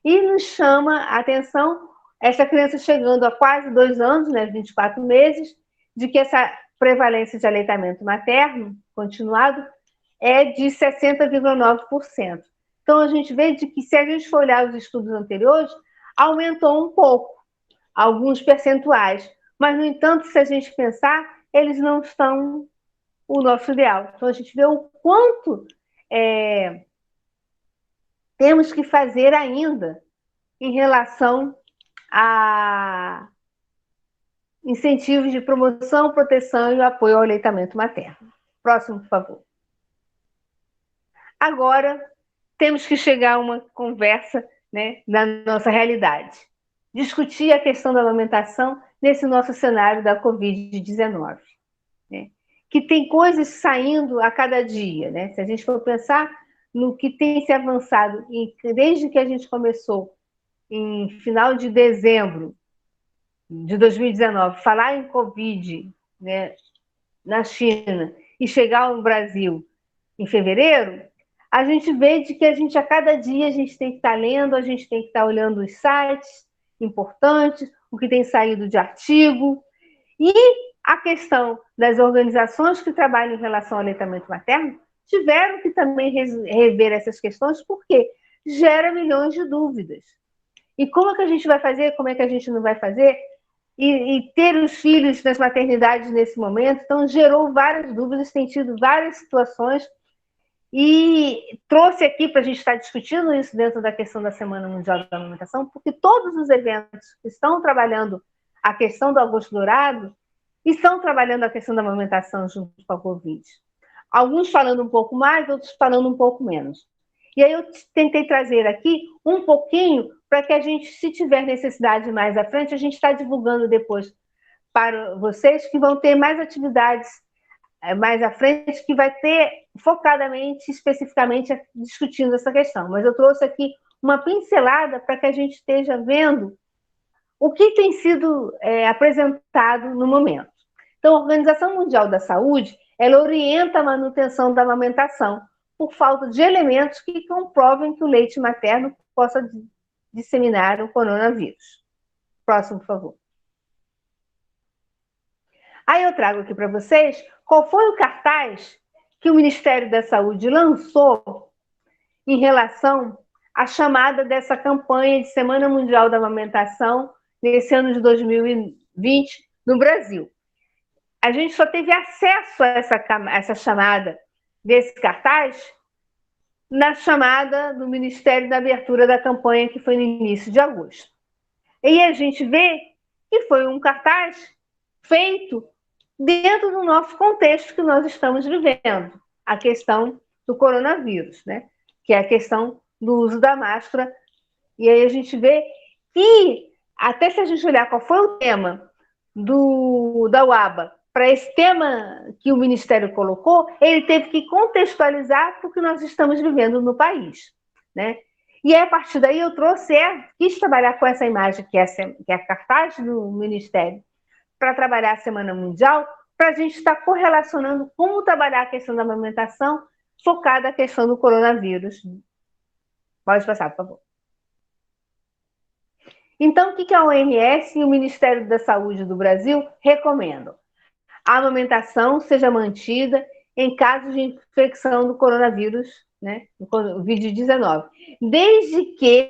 S2: E nos chama a atenção essa criança chegando a quase 2 anos, né, 24 meses, de que essa prevalência de aleitamento materno continuado é de 60,9%. Então, a gente vê de que, se a gente for olhar os estudos anteriores, aumentou um pouco, alguns percentuais. Mas, no entanto, se a gente pensar, eles não estão o nosso ideal. Então, a gente vê o quanto temos que fazer ainda em relação a incentivos de promoção, proteção e apoio ao aleitamento materno. Próximo, por favor. Agora, temos que chegar a uma conversa, né, na nossa realidade. Discutir a questão da amamentação nesse nosso cenário da Covid-19. Né? Que tem coisas saindo a cada dia. Né? Se a gente for pensar no que tem se avançado desde que a gente começou, em final de dezembro de 2019, falar em Covid, né, na China e chegar ao Brasil em fevereiro, a gente vê de que a cada dia a gente tem que estar lendo, a gente tem que estar olhando os sites importantes, o que tem saído de artigo, e a questão das organizações que trabalham em relação ao aleitamento materno tiveram que também rever essas questões, porque gera milhões de dúvidas. E como é que a gente vai fazer, como é que a gente não vai fazer? E ter os filhos nas maternidades nesse momento, então gerou várias dúvidas, tem tido várias situações, e trouxe aqui para a gente estar discutindo isso dentro da questão da Semana Mundial da Amamentação, porque todos os eventos que estão trabalhando a questão do Agosto Dourado estão trabalhando a questão da amamentação junto com a Covid. Alguns falando um pouco mais, outros falando um pouco menos. E aí eu tentei trazer aqui um pouquinho para que a gente, se tiver necessidade mais à frente, a gente está divulgando depois para vocês que vão ter mais atividades mais à frente, que vai ter focadamente, especificamente, discutindo essa questão. Mas eu trouxe aqui uma pincelada para que a gente esteja vendo o que tem sido apresentado no momento. Então, a Organização Mundial da Saúde, ela orienta a manutenção da amamentação, por falta de elementos que comprovem que o leite materno possa disseminar o coronavírus. Próximo, por favor. Aí eu trago aqui para vocês qual foi o cartaz que o Ministério da Saúde lançou em relação à chamada dessa campanha de Semana Mundial da Amamentação nesse ano de 2020 no Brasil. A gente só teve acesso a essa chamada desse cartaz na chamada do Ministério da abertura da campanha, que foi no início de agosto. E a gente vê que foi um cartaz feito dentro do nosso contexto que nós estamos vivendo, a questão do coronavírus, né? Que é a questão do uso da máscara. E aí a gente vê que, até se a gente olhar qual foi o tema da UABA para esse tema que o Ministério colocou, ele teve que contextualizar o que nós estamos vivendo no país, né? E aí, a partir daí eu quis trabalhar com essa imagem que é a cartaz do Ministério para trabalhar a Semana Mundial, para a gente estar correlacionando como trabalhar a questão da amamentação focada na questão do coronavírus. Pode passar, por favor. Então, o que a OMS e o Ministério da Saúde do Brasil recomendam? A amamentação seja mantida em casos de infecção do coronavírus, né, do Covid-19, desde que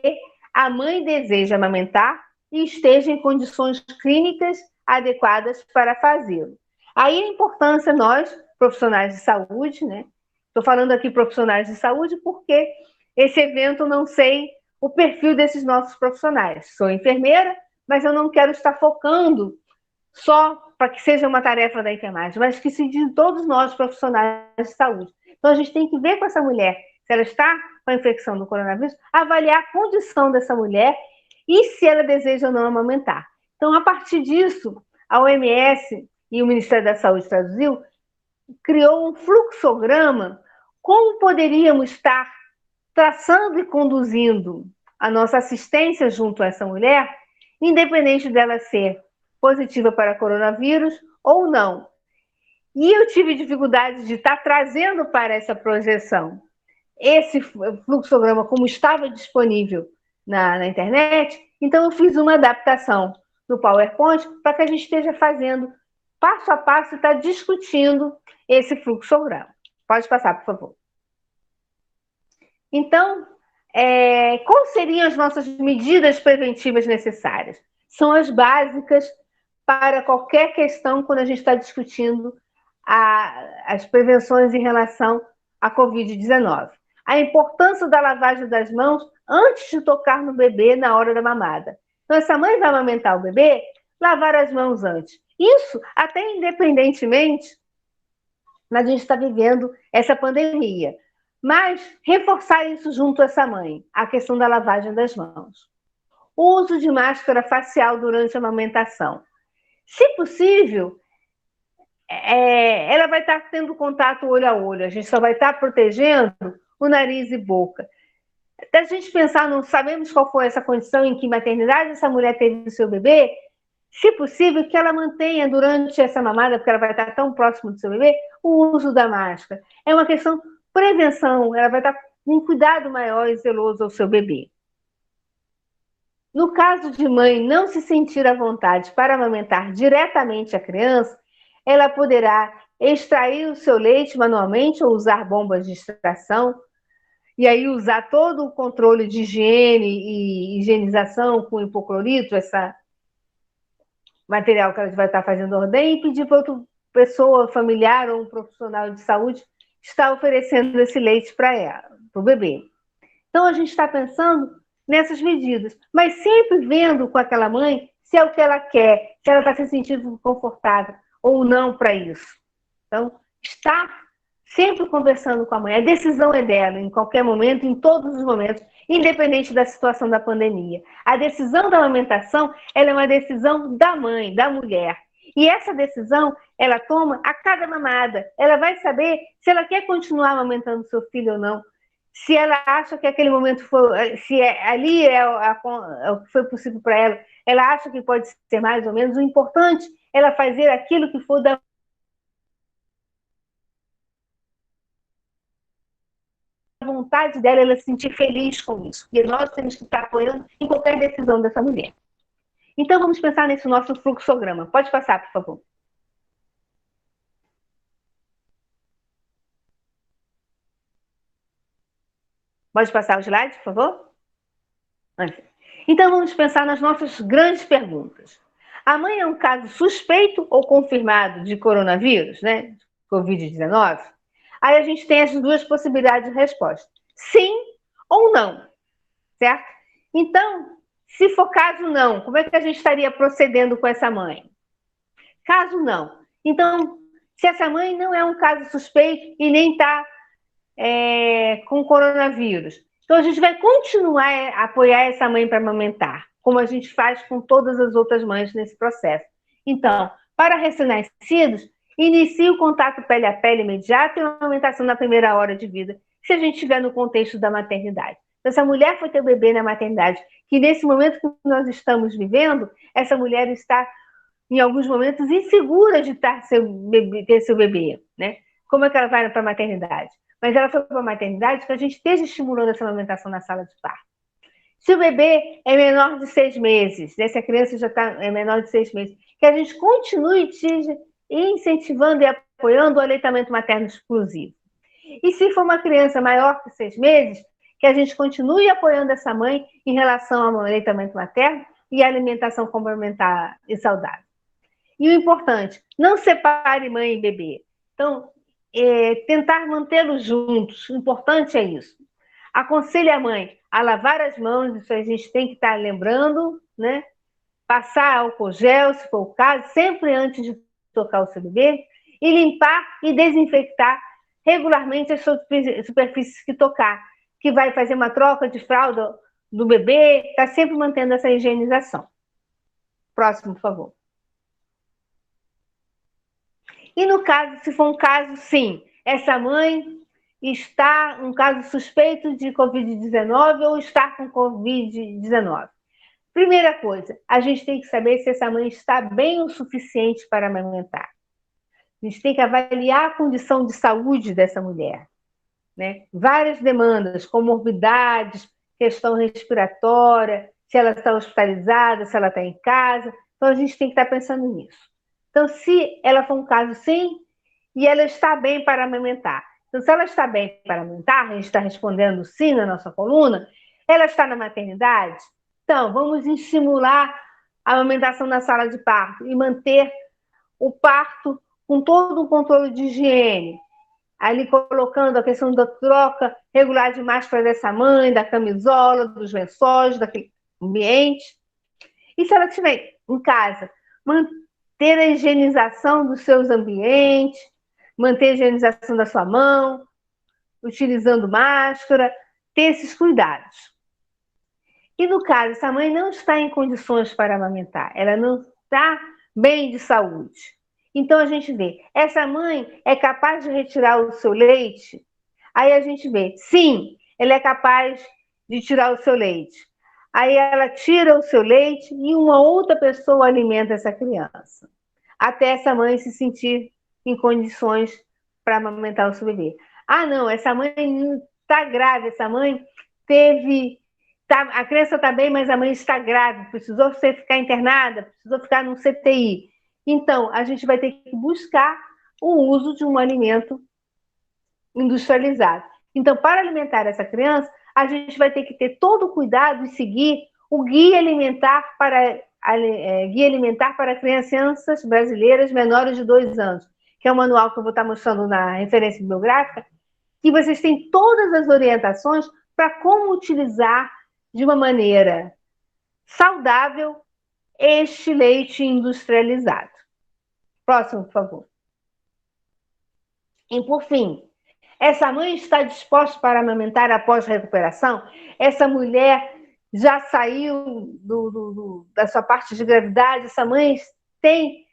S2: a mãe deseje amamentar e esteja em condições clínicas adequadas para fazê-lo. Aí a importância, nós, profissionais de saúde, né? Estou falando aqui profissionais de saúde porque esse evento, não sei o perfil desses nossos profissionais. Sou enfermeira, mas eu não quero estar focando só para que seja uma tarefa da enfermagem, mas que se de todos nós, profissionais de saúde. Então, a gente tem que ver com essa mulher, se ela está com a infecção do coronavírus, avaliar a condição dessa mulher e se ela deseja ou não amamentar. Então, a partir disso, a OMS e o Ministério da Saúde traduziu, criou um fluxograma, como poderíamos estar traçando e conduzindo a nossa assistência junto a essa mulher, independente dela ser positiva para coronavírus ou não. E eu tive dificuldade de estar trazendo para essa projeção esse fluxograma como estava disponível na internet, então eu fiz uma adaptação no PowerPoint para que a gente esteja fazendo passo a passo e está discutindo esse fluxograma. Pode passar, por favor. Então, quais seriam as nossas medidas preventivas necessárias? São as básicas para qualquer questão quando a gente está discutindo as prevenções em relação à Covid-19. A importância da lavagem das mãos antes de tocar no bebê na hora da mamada. Então, essa mãe vai amamentar o bebê, lavar as mãos antes. Isso, até independentemente, a gente está vivendo essa pandemia. Mas reforçar isso junto a essa mãe, a questão da lavagem das mãos. O uso de máscara facial durante a amamentação. Se possível, ela vai estar tendo contato olho a olho, a gente só vai estar protegendo o nariz e boca. Até a gente pensar, não sabemos qual foi essa condição, em que maternidade essa mulher teve o seu bebê, se possível, que ela mantenha durante essa mamada, porque ela vai estar tão próximo do seu bebê, o uso da máscara. É uma questão de prevenção, ela vai estar com um cuidado maior e zeloso ao seu bebê. No caso de mãe não se sentir à vontade para amamentar diretamente a criança, ela poderá extrair o seu leite manualmente ou usar bombas de extração, e aí usar todo o controle de higiene e higienização com hipoclorito, esse material que ela vai estar fazendo ordem, e pedir para outra pessoa, familiar ou um profissional de saúde, estar oferecendo esse leite para ela, para o bebê. Então, a gente está pensando nessas medidas, mas sempre vendo com aquela mãe se é o que ela quer, se ela está se sentindo confortável. ou não para isso. Então, estar sempre conversando com a mãe. A decisão é dela, em qualquer momento, em todos os momentos, independente da situação da pandemia. A decisão da amamentação, ela é uma decisão da mãe, da mulher. E essa decisão, ela toma a cada mamada. Ela vai saber se ela quer continuar amamentando seu filho ou não. Se ela acha que aquele momento foi, se ali é o que foi possível para ela, ela acha que pode ser mais ou menos. O importante é ela fazer aquilo que for da vontade dela, ela se sentir feliz com isso. E nós temos que estar apoiando em qualquer decisão dessa mulher. Então, vamos pensar nesse nosso fluxograma. Pode passar, por favor. Pode passar o slide, por favor? Então, vamos pensar nas nossas grandes perguntas. A mãe é um caso suspeito ou confirmado de coronavírus, né? Covid-19? Aí a gente tem essas duas possibilidades de resposta. Sim ou não, certo? Então, se for caso não, como é que a gente estaria procedendo com essa mãe? Caso não. Então, se essa mãe não é um caso suspeito e nem está com coronavírus, então a gente vai continuar a apoiar essa mãe para amamentar, como a gente faz com todas as outras mães nesse processo. Então, para recém-nascidos, inicie o contato pele a pele imediato e a amamentação na primeira hora de vida, se a gente estiver no contexto da maternidade. Então, se a mulher foi ter o bebê na maternidade, que nesse momento que nós estamos vivendo, essa mulher está, em alguns momentos, insegura de ter seu bebê, né? Como é que ela vai para a maternidade? Mas ela foi para a maternidade que a gente esteja estimulando essa amamentação na sala de parto. Se o bebê é menor de 6 meses, né? Se a criança já é menor de 6 meses, que a gente continue incentivando e apoiando o aleitamento materno exclusivo. E se for uma criança maior que 6 meses, que a gente continue apoiando essa mãe em relação ao aleitamento materno e à alimentação complementar e saudável. E o importante, não separe mãe e bebê. Então, tentar mantê-los juntos, o importante é isso. Aconselhe a mãe a lavar as mãos, isso a gente tem que estar lembrando, né? Passar álcool gel, se for o caso, sempre antes de tocar o seu bebê, e limpar e desinfectar regularmente as superfícies que tocar, que vai fazer uma troca de fralda do bebê, está sempre mantendo essa higienização. Próximo, por favor. E no caso, se for um caso, sim, essa mãe está um caso suspeito de Covid-19 ou está com Covid-19. Primeira coisa, a gente tem que saber se essa mãe está bem o suficiente para amamentar. A gente tem que avaliar a condição de saúde dessa mulher, né? Várias demandas, comorbidades, questão respiratória, se ela está hospitalizada, se ela está em casa. Então, a gente tem que estar pensando nisso. Então, se ela for um caso sim, e ela está bem para amamentar. Então, se ela está bem para amamentar, a gente está respondendo sim na nossa coluna, ela está na maternidade? Então, vamos estimular a amamentação na sala de parto e manter o parto com todo o controle de higiene, ali colocando a questão da troca regular de máscara dessa mãe, da camisola, dos lençóis, daquele ambiente. E se ela estiver em casa, manter a higienização dos seus ambientes, manter a higienização da sua mão, utilizando máscara, ter esses cuidados. E no caso, essa mãe não está em condições para amamentar, ela não está bem de saúde. Então a gente vê, essa mãe é capaz de retirar o seu leite? Aí a gente vê, sim, ela é capaz de tirar o seu leite. Aí ela tira o seu leite e uma outra pessoa alimenta essa criança, até essa mãe se sentir em condições para amamentar o seu bebê. Ah, não, essa mãe está grávida, essa mãe teve... a criança está bem, mas a mãe está grávida, precisou ficar internada, precisou ficar num CTI. Então, a gente vai ter que buscar o uso de um alimento industrializado. Então, para alimentar essa criança, a gente vai ter que ter todo o cuidado e seguir o Guia Alimentar para Crianças Brasileiras Menores de 2 anos, que é um manual que eu vou estar mostrando na referência bibliográfica, que vocês têm todas as orientações para como utilizar de uma maneira saudável este leite industrializado. Próximo, por favor. E, por fim, essa mãe está disposta para amamentar após recuperação? Essa mulher já saiu da sua parte de gravidade? Essa mãe tem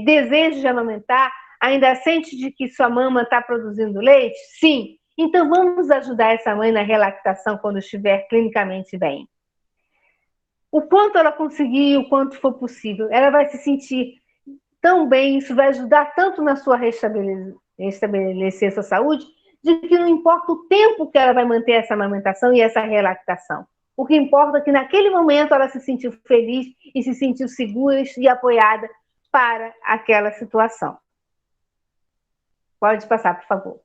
S2: desejo de amamentar? Ainda sente de que sua mama está produzindo leite? Sim. Então, vamos ajudar essa mãe na relactação quando estiver clinicamente bem. O quanto ela conseguir, o quanto for possível, ela vai se sentir tão bem, isso vai ajudar tanto na sua restabelecer sua saúde, de que não importa o tempo que ela vai manter essa amamentação e essa relactação. O que importa é que naquele momento ela se sentiu feliz e se sentiu segura e apoiada para aquela situação. Pode passar, por favor.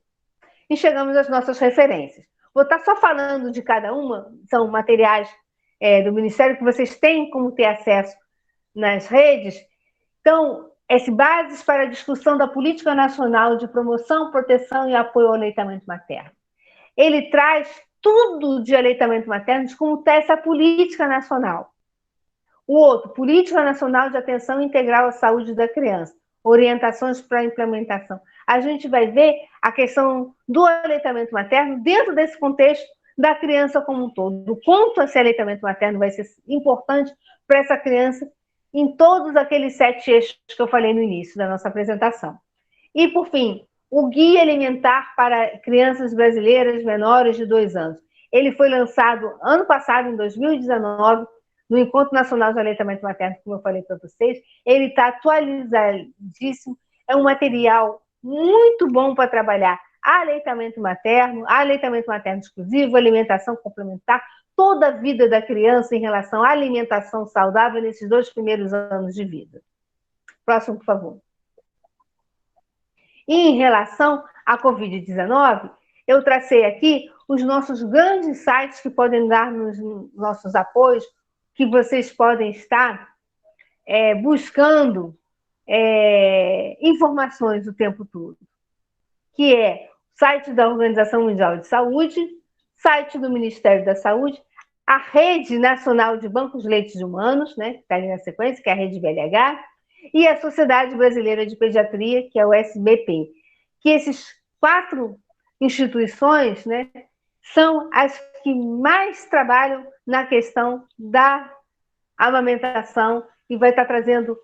S2: E chegamos às nossas referências. Vou estar só falando de cada uma, são materiais do Ministério que vocês têm como ter acesso nas redes. Então, bases para a discussão da Política Nacional de Promoção, Proteção e Apoio ao Aleitamento Materno. Ele traz tudo de aleitamento materno, de como está essa política nacional. O outro, Política Nacional de Atenção Integral à Saúde da Criança, orientações para a implementação. A gente vai ver a questão do aleitamento materno dentro desse contexto da criança como um todo. O quanto esse aleitamento materno vai ser importante para essa criança em todos aqueles 7 eixos que eu falei no início da nossa apresentação. E, por fim, o Guia Alimentar para Crianças Brasileiras Menores de 2 anos. Ele foi lançado ano passado, em 2019, no Encontro Nacional de Aleitamento Materno, como eu falei para vocês. Ele está atualizadíssimo, é um material muito bom para trabalhar aleitamento materno exclusivo, alimentação complementar, toda a vida da criança em relação à alimentação saudável nesses 2 primeiros anos de vida. Próximo, por favor. E em relação à Covid-19, eu tracei aqui os nossos grandes sites que podem dar nos nossos apoios, que vocês podem estar buscando informações o tempo todo, que é o site da Organização Mundial de Saúde, site do Ministério da Saúde, a Rede Nacional de Bancos de Leite Humanos, né, que está ali na sequência, que é a Rede BLH, e a Sociedade Brasileira de Pediatria, que é o SBP. Que esses 4 instituições, né, são as que mais trabalham na questão da amamentação e vai estar trazendo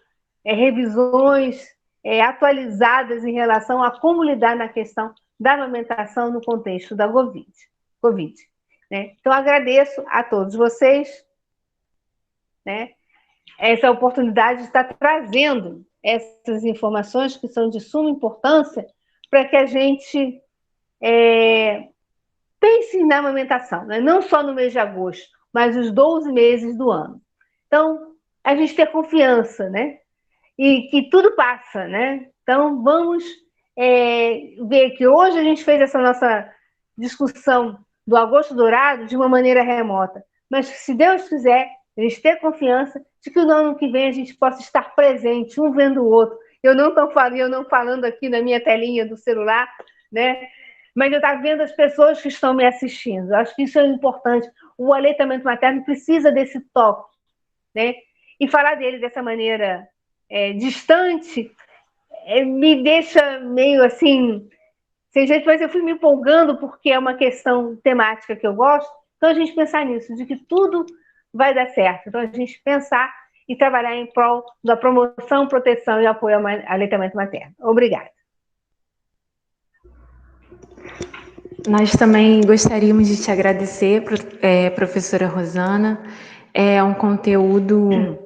S2: revisões atualizadas em relação a como lidar na questão da amamentação no contexto da Covid. Né? Então, agradeço a todos vocês, né, essa oportunidade de estar trazendo essas informações que são de suma importância para que a gente pense na amamentação, né? Não só no mês de agosto, mas os 12 meses do ano. Então, a gente ter confiança, né? E que tudo passa, né? Então, vamos ver que hoje a gente fez essa nossa discussão do Agosto Dourado de uma maneira remota, mas que, se Deus quiser, a gente ter confiança de que no ano que vem a gente possa estar presente, um vendo o outro. Eu não falando aqui na minha telinha do celular, né? Mas eu estou vendo as pessoas que estão me assistindo. Eu acho que isso é importante. O aleitamento materno precisa desse toque, né? E falar dele dessa maneira distante me deixa meio assim, sem jeito, mas eu fui me empolgando porque é uma questão temática que eu gosto. Então, a gente pensar nisso, de que tudo vai dar certo. Então, a gente pensar e trabalhar em prol da promoção, proteção e apoio ao aleitamento materno. Obrigada.
S3: Nós também gostaríamos de te agradecer, professora Rosana. É um conteúdo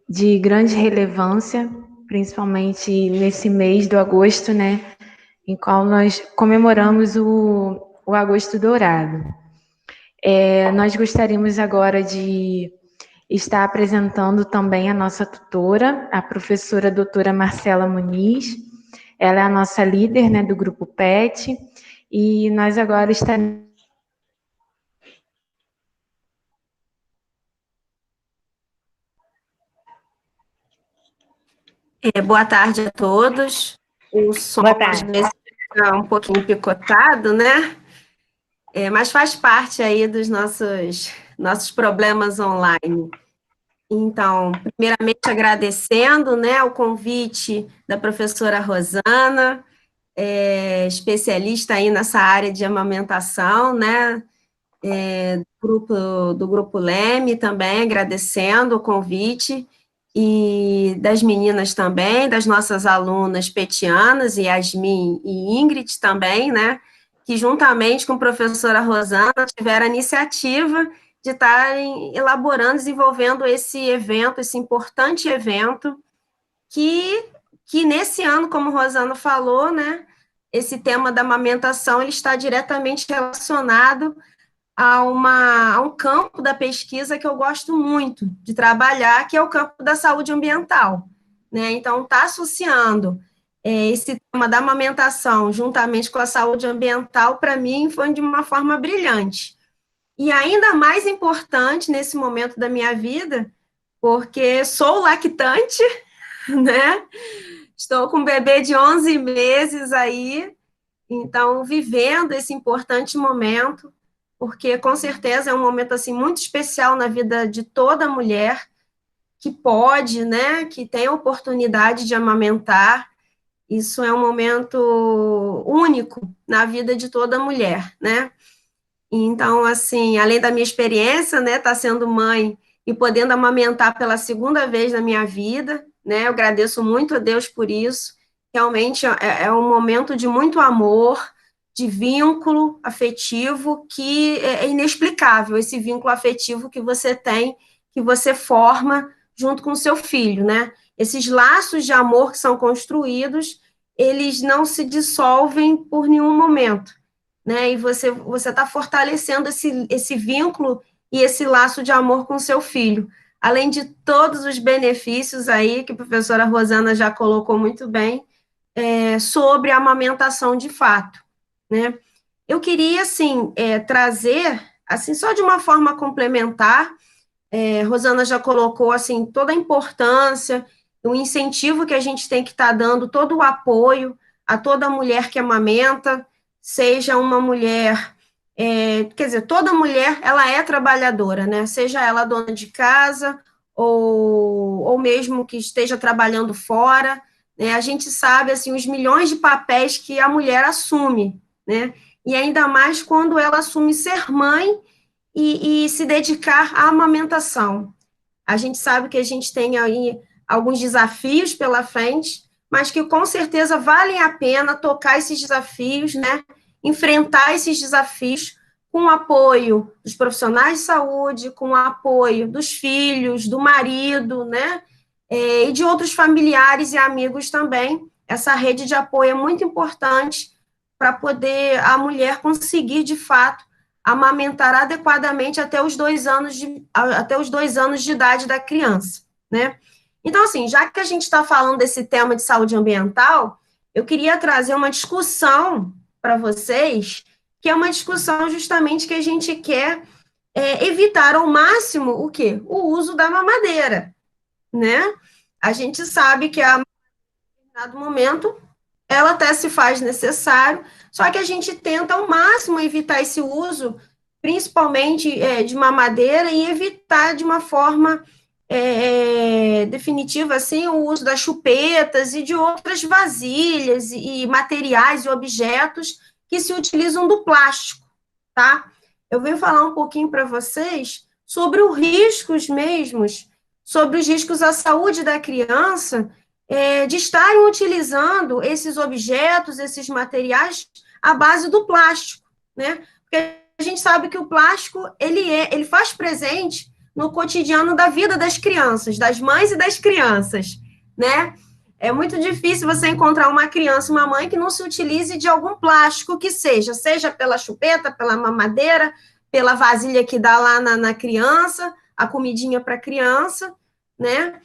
S3: de grande relevância, principalmente nesse mês do agosto, né, em qual nós comemoramos o Agosto Dourado. Nós gostaríamos agora de estar apresentando também a nossa tutora, a professora doutora Marcela Muniz. Ela é a nossa líder, né, do grupo PET, e nós agora estaremos...
S4: Boa tarde a todos. O som às vezes fica um pouquinho picotado, né? Mas faz parte aí dos nossos problemas online. Então, primeiramente agradecendo, né, o convite da professora Rosana, especialista aí nessa área de amamentação, né, do Grupo Leme também, agradecendo o convite, e das meninas também, das nossas alunas petianas, Yasmin e Ingrid também, né, que juntamente com a professora Rosana tiveram a iniciativa de estarem elaborando, desenvolvendo esse evento, esse importante evento, que nesse ano, como Rosana falou, né, esse tema da amamentação, ele está diretamente relacionado a um campo da pesquisa que eu gosto muito de trabalhar, que é o campo da saúde ambiental, né? Então, está associando esse tema da amamentação juntamente com a saúde ambiental, para mim, foi de uma forma brilhante. E ainda mais importante nesse momento da minha vida, porque sou lactante, né? Estou com um bebê de 11 meses aí, então, vivendo esse importante momento, porque com certeza é um momento assim muito especial na vida de toda mulher que pode, né, que tem a oportunidade de amamentar. Isso é um momento único na vida de toda mulher, né? Então, assim, além da minha experiência, né, tá sendo mãe e podendo amamentar pela segunda vez na minha vida, né? Eu agradeço muito a Deus por isso. Realmente é um momento de muito amor, de vínculo afetivo que é inexplicável, esse vínculo afetivo que você tem, que você forma junto com o seu filho, né? Esses laços de amor que são construídos, eles não se dissolvem por nenhum momento, né? E você está fortalecendo esse vínculo e esse laço de amor com o seu filho, além de todos os benefícios aí que a professora Rosana já colocou muito bem, sobre a amamentação de fato, né? Eu queria, assim, trazer, assim, só de uma forma complementar, Rosana já colocou, assim, toda a importância, o incentivo que a gente tem que estar dando, todo o apoio a toda mulher que amamenta, seja uma mulher, quer dizer, toda mulher, ela é trabalhadora, né? Seja ela dona de casa, ou mesmo que esteja trabalhando fora, né? A gente sabe, assim, os milhões de papéis que a mulher assume, né? E ainda mais quando ela assume ser mãe e se dedicar à amamentação. A gente sabe que a gente tem aí alguns desafios pela frente, mas que com certeza valem a pena tocar esses desafios, né? Enfrentar esses desafios com o apoio dos profissionais de saúde, com o apoio dos filhos, do marido, né? E de outros familiares e amigos também. Essa rede de apoio é muito importante para poder a mulher conseguir, de fato, amamentar adequadamente até os 2 anos de idade da criança, né? Então, assim, já que a gente está falando desse tema de saúde ambiental, eu queria trazer uma discussão para vocês, que é uma discussão justamente que a gente quer evitar ao máximo o quê? O uso da mamadeira, né? A gente sabe que a determinado momento ela até se faz necessário, só que a gente tenta ao máximo evitar esse uso, principalmente de mamadeira, e evitar de uma forma definitiva, assim, o uso das chupetas e de outras vasilhas e materiais e objetos que se utilizam do plástico, tá? Eu venho falar um pouquinho para vocês sobre os riscos mesmos, sobre os riscos à saúde da criança, de estarem utilizando esses objetos, esses materiais, à base do plástico, né? Porque a gente sabe que o plástico, ele faz presente no cotidiano da vida das crianças, das mães e das crianças, né? É muito difícil você encontrar uma criança, uma mãe que não se utilize de algum plástico que seja pela chupeta, pela mamadeira, pela vasilha que dá lá na criança, a comidinha para a criança, né?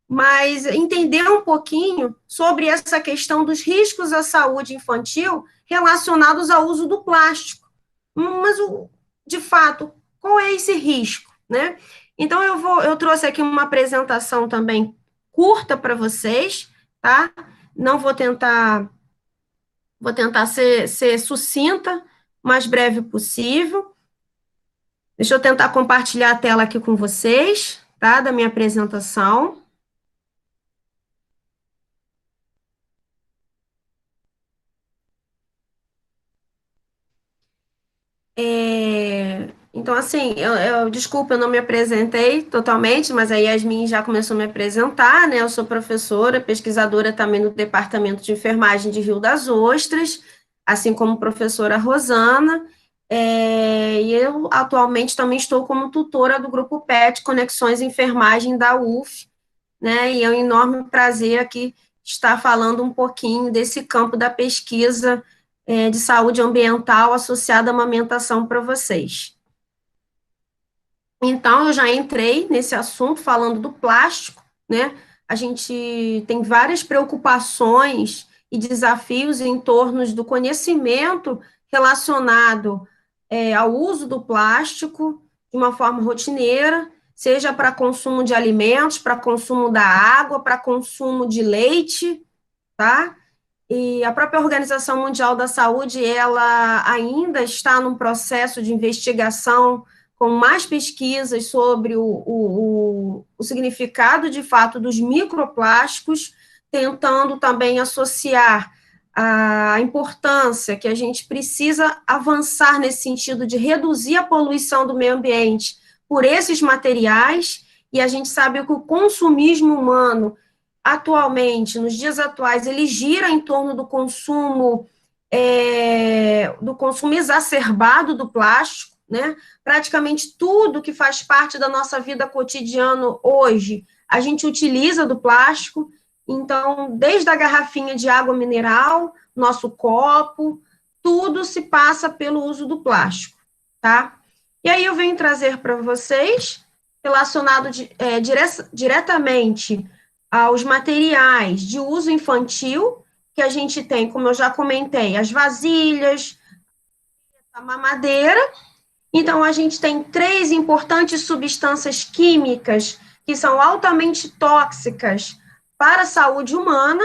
S4: Mas entender um pouquinho sobre essa questão dos riscos à saúde infantil relacionados ao uso do plástico. Mas, de fato, qual é esse risco, né? Então, eu trouxe aqui uma apresentação também curta para vocês, tá? Não vou tentar ser sucinta, o mais breve possível. Deixa eu tentar compartilhar a tela aqui com vocês. tá? Da minha apresentação. Então, assim, desculpa, eu não me apresentei totalmente, mas a Yasmin já começou a me apresentar, né? Eu sou professora, pesquisadora também no Departamento de Enfermagem de Rio das Ostras, assim como a professora Rosana, e eu atualmente também estou como tutora do Grupo PET Conexões Enfermagem da UF, né? E é um enorme prazer aqui estar falando um pouquinho desse campo da pesquisa de saúde ambiental associada à amamentação para vocês. Então, eu já entrei nesse assunto falando do plástico, né? A gente tem várias preocupações e desafios em torno do conhecimento relacionado ao uso do plástico de uma forma rotineira, seja para consumo de alimentos, para consumo da água, para consumo de leite, tá? E a própria Organização Mundial da Saúde, ela ainda está num processo de investigação com mais pesquisas sobre o significado, de fato, dos microplásticos, tentando também associar a importância que a gente precisa avançar nesse sentido de reduzir a poluição do meio ambiente por esses materiais, e a gente sabe que o consumismo humano, atualmente, nos dias atuais, ele gira em torno do consumo exacerbado do plástico, né? Praticamente tudo que faz parte da nossa vida cotidiana hoje, a gente utiliza do plástico. Então, desde a garrafinha de água mineral, nosso copo, tudo se passa pelo uso do plástico, tá? E aí eu venho trazer para vocês, relacionado diretamente aos materiais de uso infantil, que a gente tem, como eu já comentei, as vasilhas, a mamadeira. Então, a gente tem 3 importantes substâncias químicas que são altamente tóxicas para a saúde humana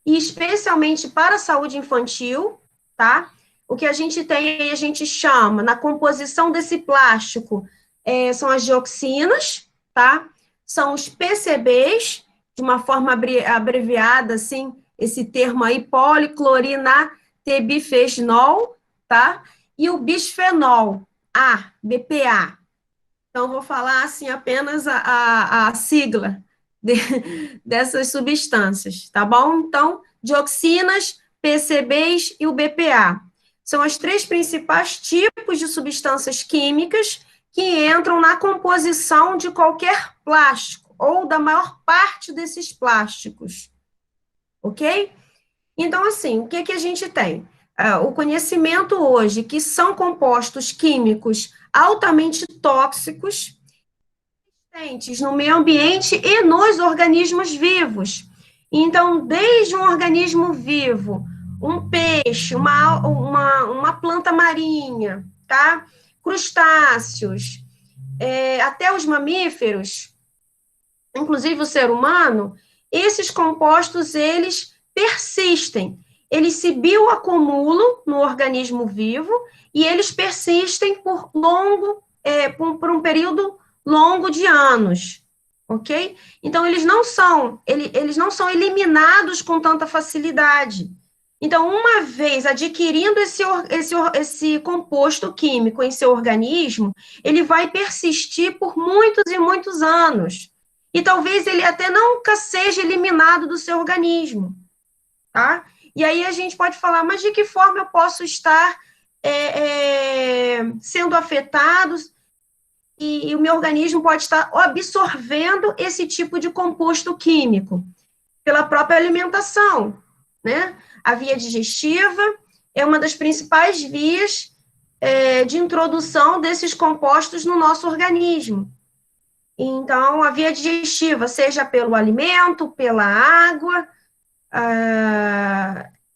S4: e especialmente para a saúde infantil, tá? O que a gente tem, a gente chama, na composição desse plástico, são as dioxinas, tá? São os PCBs, de uma forma abreviada, assim, esse termo aí, policlorinatebifenol, tá? E o bisfenol A, BPA. Então, vou falar, assim, apenas a sigla dessas substâncias, tá bom? Então, dioxinas, PCBs e o BPA. São os 3 principais tipos de substâncias químicas que entram na composição de qualquer plástico, ou da maior parte desses plásticos, ok? Então, assim, o que a gente tem? O conhecimento hoje que são compostos químicos altamente tóxicos existentes no meio ambiente e nos organismos vivos. Então, desde um organismo vivo, um peixe, uma planta marinha, tá? Crustáceos, até os mamíferos, inclusive o ser humano, esses compostos, eles persistem, eles se bioacumulam no organismo vivo e eles persistem por um período longo de anos, ok? Então, eles não são eliminados com tanta facilidade. Então, uma vez adquirindo esse composto químico em seu organismo, ele vai persistir por muitos e muitos anos. E talvez ele até nunca seja eliminado do seu organismo, tá? E aí a gente pode falar, mas de que forma eu posso estar sendo afetado e o meu organismo pode estar absorvendo esse tipo de composto químico? Pela própria alimentação, né? A via digestiva é uma das principais vias de introdução desses compostos no nosso organismo. Então, a via digestiva, seja pelo alimento, pela água,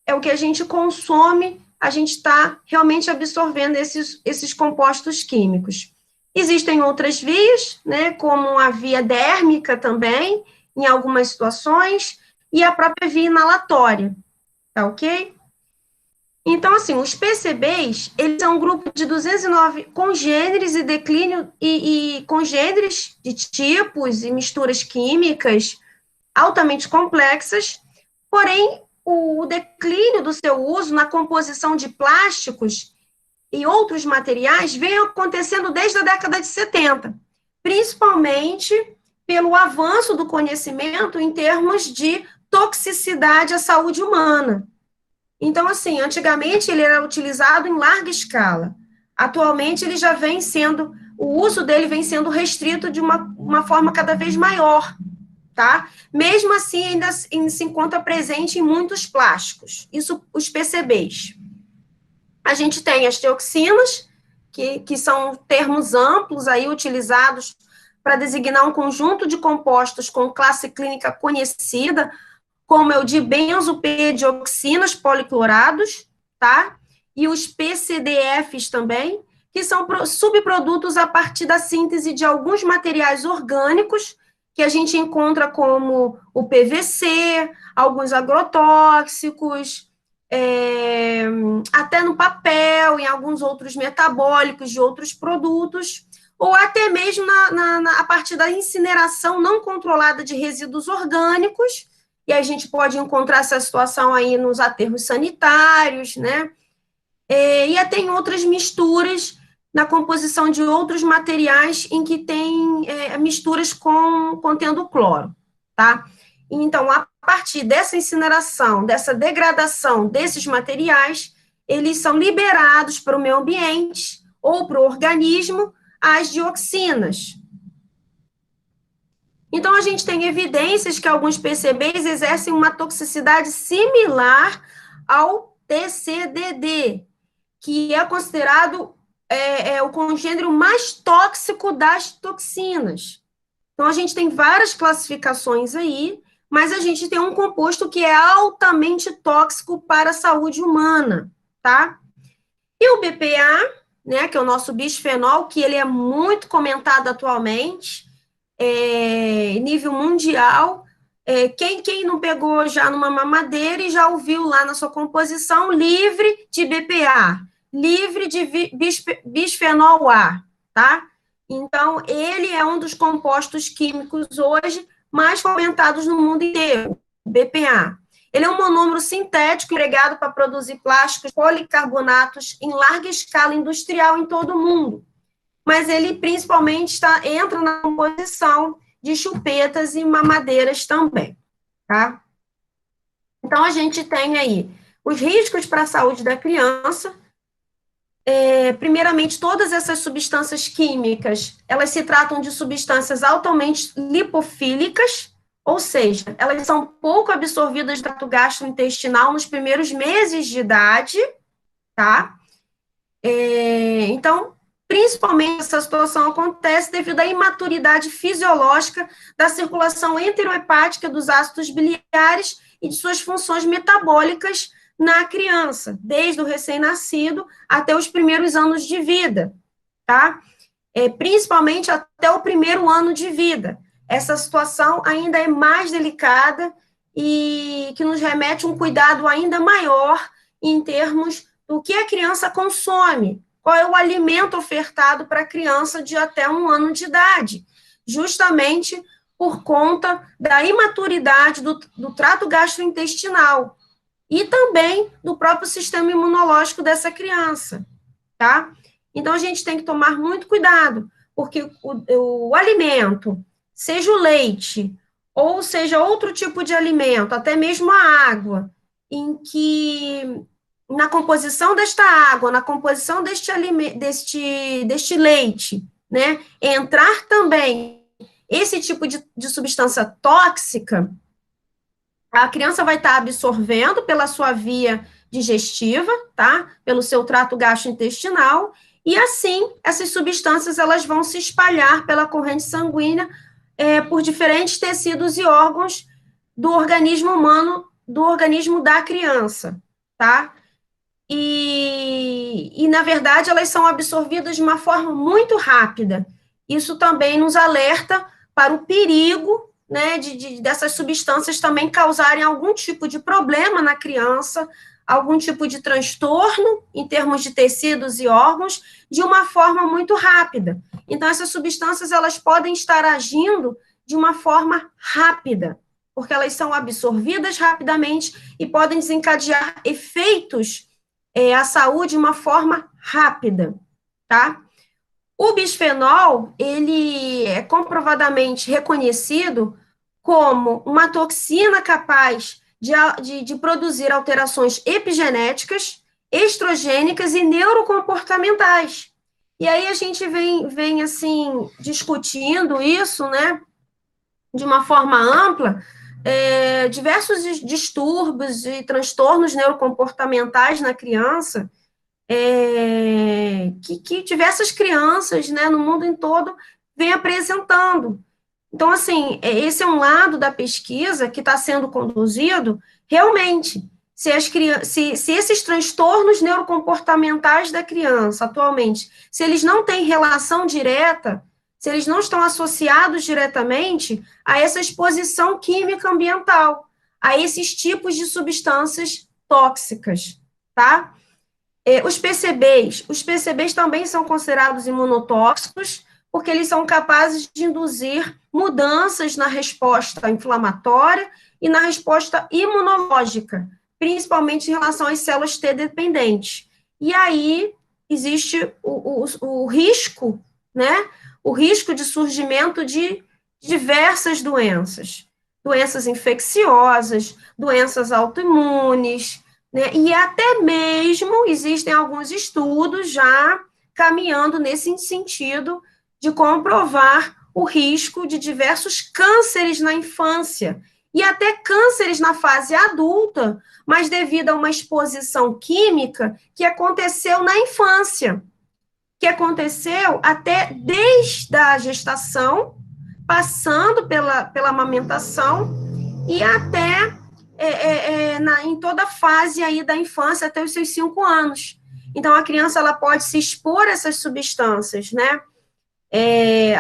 S4: é o que a gente consome, a gente está realmente absorvendo esses compostos químicos. Existem outras vias, né, como a via dérmica também, em algumas situações, e a própria via inalatória, tá ok? Então, assim, os PCBs, eles são um grupo de 209 congêneres e declínio, e congêneres de tipos e misturas químicas altamente complexas, porém, o declínio do seu uso na composição de plásticos e outros materiais vem acontecendo desde a década de 70, principalmente pelo avanço do conhecimento em termos de toxicidade à saúde humana. Então, assim, antigamente ele era utilizado em larga escala. Atualmente ele já vem sendo, o uso dele vem sendo restrito de uma forma cada vez maior, tá? Mesmo assim, ainda se encontra presente em muitos plásticos. Isso, os PCBs. A gente tem as dioxinas, que são termos amplos aí utilizados para designar um conjunto de compostos com classe clínica conhecida, como é o de benzo-P-dioxinas policlorados, tá? E os PCDFs também, que são subprodutos a partir da síntese de alguns materiais orgânicos, que a gente encontra como o PVC, alguns agrotóxicos, até no papel, em alguns outros metabólicos de outros produtos, ou até mesmo a partir da incineração não controlada de resíduos orgânicos, e a gente pode encontrar essa situação aí nos aterros sanitários, né? E até em outras misturas, na composição de outros materiais em que tem misturas contendo cloro, tá? Então, a partir dessa incineração, dessa degradação desses materiais, eles são liberados para o meio ambiente ou para o organismo as dioxinas. Então, a gente tem evidências que alguns PCBs exercem uma toxicidade similar ao TCDD, que é considerado o congênero mais tóxico das toxinas. Então, a gente tem várias classificações aí, mas a gente tem um composto que é altamente tóxico para a saúde humana, tá? E o BPA, né, que é o nosso bisfenol, que ele é muito comentado atualmente, nível mundial, quem não pegou já numa mamadeira e já ouviu lá na sua composição, livre de BPA, livre de bisfenol A, tá? Então, ele é um dos compostos químicos hoje mais comentados no mundo inteiro, BPA. Ele é um monômero sintético empregado para produzir plásticos policarbonatos em larga escala industrial em todo o mundo, mas ele principalmente entra na composição de chupetas e mamadeiras também, tá? Então, a gente tem aí os riscos para a saúde da criança. Primeiramente, todas essas substâncias químicas, elas se tratam de substâncias altamente lipofílicas, ou seja, elas são pouco absorvidas do trato gastrointestinal nos primeiros meses de idade, tá? Então, principalmente essa situação acontece devido à imaturidade fisiológica da circulação enterohepática dos ácidos biliares e de suas funções metabólicas na criança, desde o recém-nascido até os primeiros anos de vida, tá? Principalmente até o primeiro ano de vida. Essa situação ainda é mais delicada e que nos remete a um cuidado ainda maior em termos do que a criança consome, qual é o alimento ofertado para a criança de até 1 ano de idade, justamente por conta da imaturidade do trato gastrointestinal e também do próprio sistema imunológico dessa criança, tá? Então, a gente tem que tomar muito cuidado, porque o alimento, seja o leite, ou seja outro tipo de alimento, até mesmo a água, em que na composição desta água, na composição deste leite, né, entrar também esse tipo de substância tóxica, a criança vai estar absorvendo pela sua via digestiva, tá, pelo seu trato gastrointestinal, e assim, essas substâncias, elas vão se espalhar pela corrente sanguínea por diferentes tecidos e órgãos do organismo humano, do organismo da criança, tá? E, na verdade, elas são absorvidas de uma forma muito rápida. Isso também nos alerta para o perigo, né, dessas substâncias também causarem algum tipo de problema na criança algum tipo de transtorno em termos de tecidos e órgãos de uma forma muito rápida. Então, essas substâncias, elas podem estar agindo de uma forma rápida, porque elas são absorvidas rapidamente e podem desencadear efeitos à saúde de uma forma rápida, tá? O bisfenol, ele é comprovadamente reconhecido como uma toxina capaz de produzir alterações epigenéticas, estrogênicas e neurocomportamentais. E aí a gente vem assim, discutindo isso, né, de uma forma ampla, diversos distúrbios e transtornos neurocomportamentais na criança, que diversas crianças, né, no mundo em todo, vêm apresentando. Então, assim, esse é um lado da pesquisa que está sendo conduzido, realmente, se esses transtornos neurocomportamentais da criança, atualmente, se eles não têm relação direta, se eles não estão associados diretamente a essa exposição química ambiental, a esses tipos de substâncias tóxicas, tá? Os PCBs também são considerados imunotóxicos, porque eles são capazes de induzir mudanças na resposta inflamatória e na resposta imunológica, principalmente em relação às células T dependentes. E aí existe o risco, né? O risco de surgimento de diversas doenças infecciosas, doenças autoimunes, né? E até mesmo existem alguns estudos já caminhando nesse sentido de comprovar o risco de diversos cânceres na infância e até cânceres na fase adulta, mas devido a uma exposição química que aconteceu na infância, que aconteceu até desde a gestação, passando pela amamentação e até em toda a fase aí da infância, até os seus 5 anos. Então, a criança ela pode se expor a essas substâncias, né?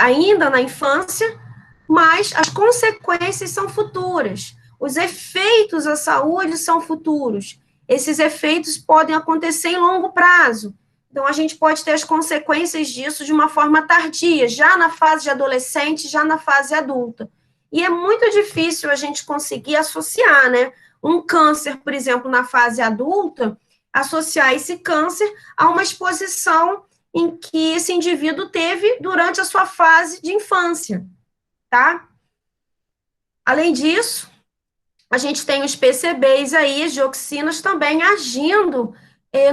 S4: Ainda na infância, mas as consequências são futuras. Os efeitos à saúde são futuros. Esses efeitos podem acontecer em longo prazo. Então, a gente pode ter as consequências disso de uma forma tardia, já na fase de adolescente, já na fase adulta. E é muito difícil a gente conseguir associar, né? Um câncer, por exemplo, na fase adulta, associar esse câncer a uma exposição em que esse indivíduo teve durante a sua fase de infância, tá? Além disso, a gente tem os PCBs aí, as dioxinas também agindo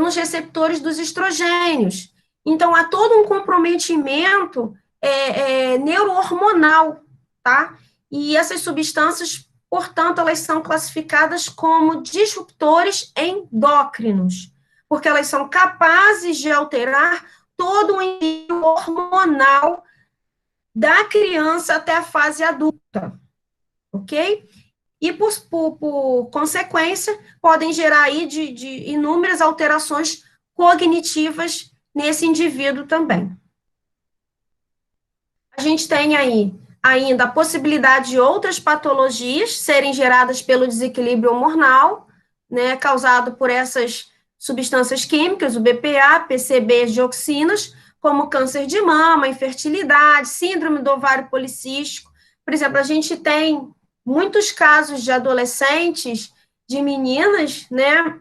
S4: nos receptores dos estrogênios. Então, há todo um comprometimento neurohormonal, tá? E essas substâncias, portanto, elas são classificadas como disruptores endócrinos, porque elas são capazes de alterar todo o envio hormonal da criança até a fase adulta, ok? E, por consequência, podem gerar aí de inúmeras alterações cognitivas nesse indivíduo também. A gente tem aí ainda a possibilidade de outras patologias serem geradas pelo desequilíbrio hormonal, né, causado por essas substâncias químicas, o BPA, PCB, dioxinas, como câncer de mama, infertilidade, síndrome do ovário policístico. Por exemplo, a gente tem muitos casos de adolescentes, de meninas, né,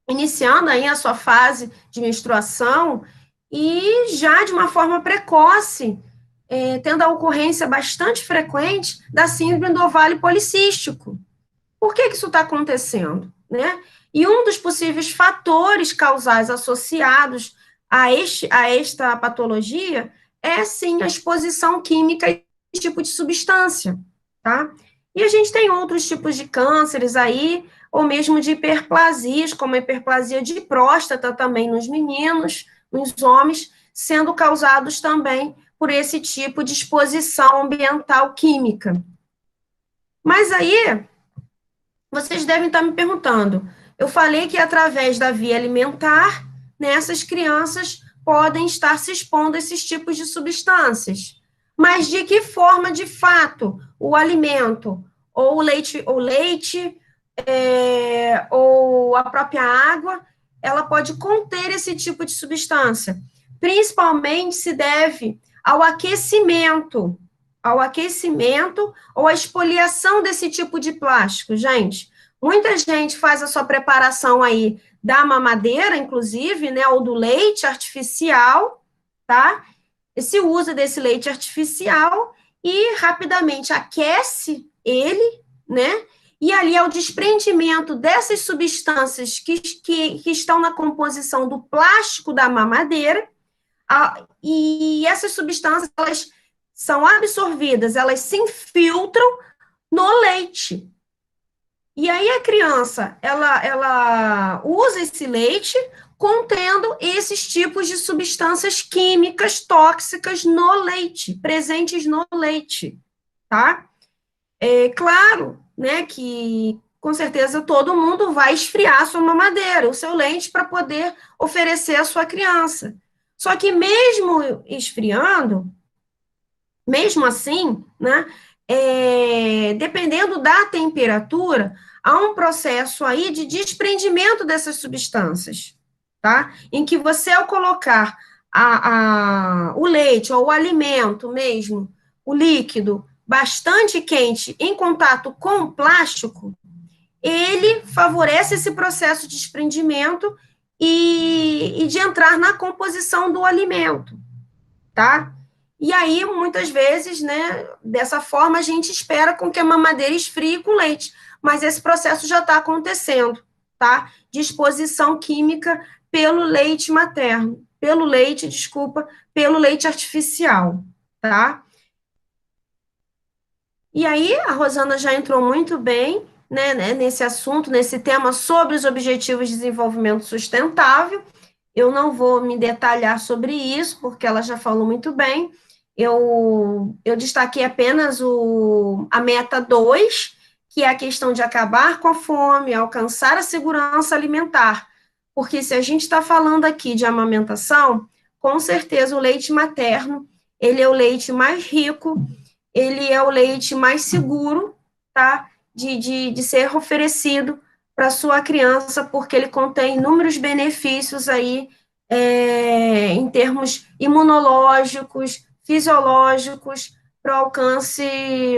S4: iniciando aí a sua fase de menstruação e já de uma forma precoce, tendo a ocorrência bastante frequente da síndrome do ovário policístico. Por que isso está acontecendo, né? E um dos possíveis fatores causais associados a esta patologia é, sim, a exposição química a esse tipo de substância, tá? E a gente tem outros tipos de cânceres aí, ou mesmo de hiperplasias, como a hiperplasia de próstata também nos meninos, nos homens, sendo causados também por esse tipo de exposição ambiental química. Mas aí, vocês devem estar me perguntando, eu falei que através da via alimentar, né, essas crianças podem estar se expondo a esses tipos de substâncias. Mas de que forma, de fato, o alimento, ou o leite ou a própria água, ela pode conter esse tipo de substância. Principalmente se deve ao aquecimento ou à esfoliação desse tipo de plástico, gente. Muita gente faz a sua preparação aí da mamadeira, inclusive, né, ou do leite artificial, tá? Se usa desse leite artificial e rapidamente aquece ele, né? E ali é o desprendimento dessas substâncias que estão na composição do plástico da mamadeira, e essas substâncias, elas são absorvidas, elas se infiltram no leite. E aí a criança, ela usa esse leite contendo esses tipos de substâncias químicas tóxicas no leite, presentes no leite, tá? É claro, né, que com certeza todo mundo vai esfriar a sua mamadeira, o seu leite, para poder oferecer à sua criança. Só que mesmo esfriando, mesmo assim, né, dependendo da temperatura, há um processo aí de desprendimento dessas substâncias, tá? Em que você, ao colocar o leite ou o alimento mesmo, o líquido, bastante quente em contato com o plástico, ele favorece esse processo de desprendimento e de entrar na composição do alimento, tá? E aí, muitas vezes, né, dessa forma, a gente espera com que a mamadeira esfrie com leite, mas esse processo já está acontecendo, tá? De exposição química pelo leite materno, pelo leite artificial, tá? E aí, a Rosana já entrou muito bem, né, nesse assunto, nesse tema sobre os Objetivos de Desenvolvimento Sustentável. Eu não vou me detalhar sobre isso, porque ela já falou muito bem. Eu destaquei apenas a meta 2, que é a questão de acabar com a fome, alcançar a segurança alimentar. Porque se a gente está falando aqui de amamentação, com certeza o leite materno, ele é o leite mais rico, ele é o leite mais seguro, tá? De ser oferecido para sua criança, porque ele contém inúmeros benefícios aí, em termos imunológicos, fisiológicos, para o alcance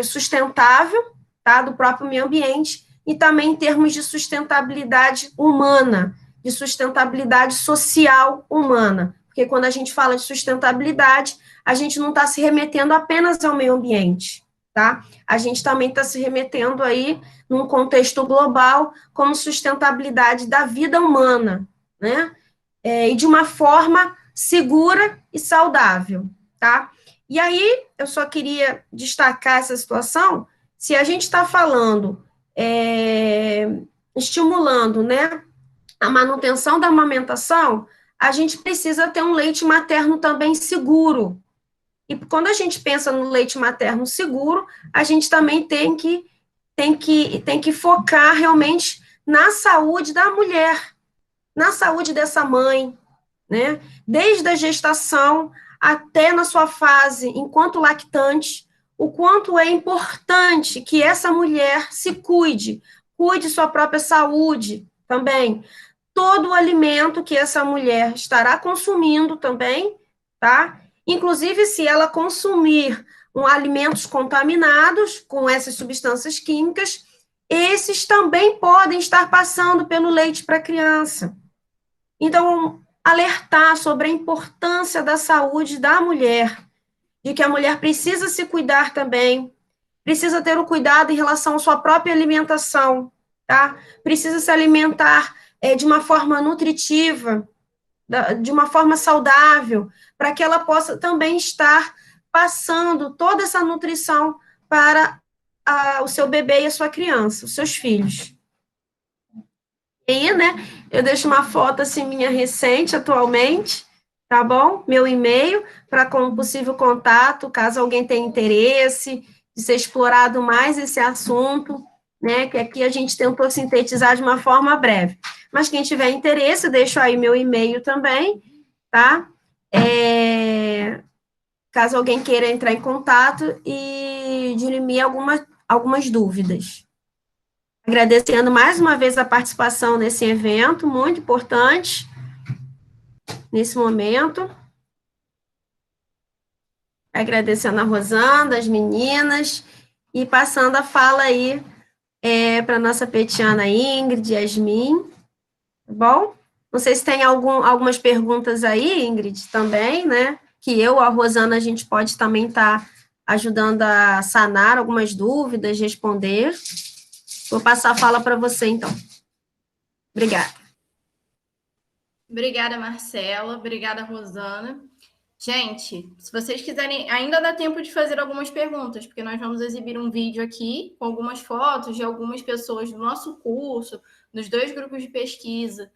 S4: sustentável, tá? Do próprio meio ambiente, e também em termos de sustentabilidade humana, de sustentabilidade social humana, porque quando a gente fala de sustentabilidade, a gente não está se remetendo apenas ao meio ambiente, tá? A gente também está se remetendo aí, num contexto global, como sustentabilidade da vida humana, né? E de uma forma segura e saudável, tá? E aí, eu só queria destacar essa situação, se a gente está falando, estimulando, né, a manutenção da amamentação, a gente precisa ter um leite materno também seguro. E quando a gente pensa no leite materno seguro, a gente também tem que focar realmente na saúde da mulher, na saúde dessa mãe, né? Desde a gestação até na sua fase enquanto lactante, o quanto é importante que essa mulher se cuide sua própria saúde também. Todo o alimento que essa mulher estará consumindo também, tá? Inclusive, se ela consumir alimentos contaminados com essas substâncias químicas, esses também podem estar passando pelo leite para a criança. Então, alertar sobre a importância da saúde da mulher, de que a mulher precisa se cuidar também, precisa ter o cuidado em relação à sua própria alimentação, tá? Precisa se alimentar de uma forma nutritiva, de uma forma saudável, para que ela possa também estar passando toda essa nutrição para o seu bebê e a sua criança, os seus filhos. E aí, né, eu deixo uma foto assim minha recente, atualmente, tá bom? Meu e-mail, para como possível contato, caso alguém tenha interesse de ser explorado mais esse assunto, né, que aqui a gente tentou sintetizar de uma forma breve. Mas quem tiver interesse, deixo aí meu e-mail também, tá? Caso alguém queira entrar em contato e dirimir algumas dúvidas. Agradecendo mais uma vez a participação nesse evento, muito importante, nesse momento. Agradecendo a Rosana, as meninas, e passando a fala aí para a nossa petiana Ingrid, Yasmin, tá bom? Não sei se tem algumas perguntas aí, Ingrid, também, né? Que eu, a Rosana, a gente pode também estar ajudando a sanar algumas dúvidas, responder. Vou passar a fala para você, então. Obrigada.
S1: Obrigada, Marcela. Obrigada, Rosana. Gente, se vocês quiserem, ainda dá tempo de fazer algumas perguntas, porque nós vamos exibir um vídeo aqui com algumas fotos de algumas pessoas do nosso curso, dos 2 grupos de pesquisa,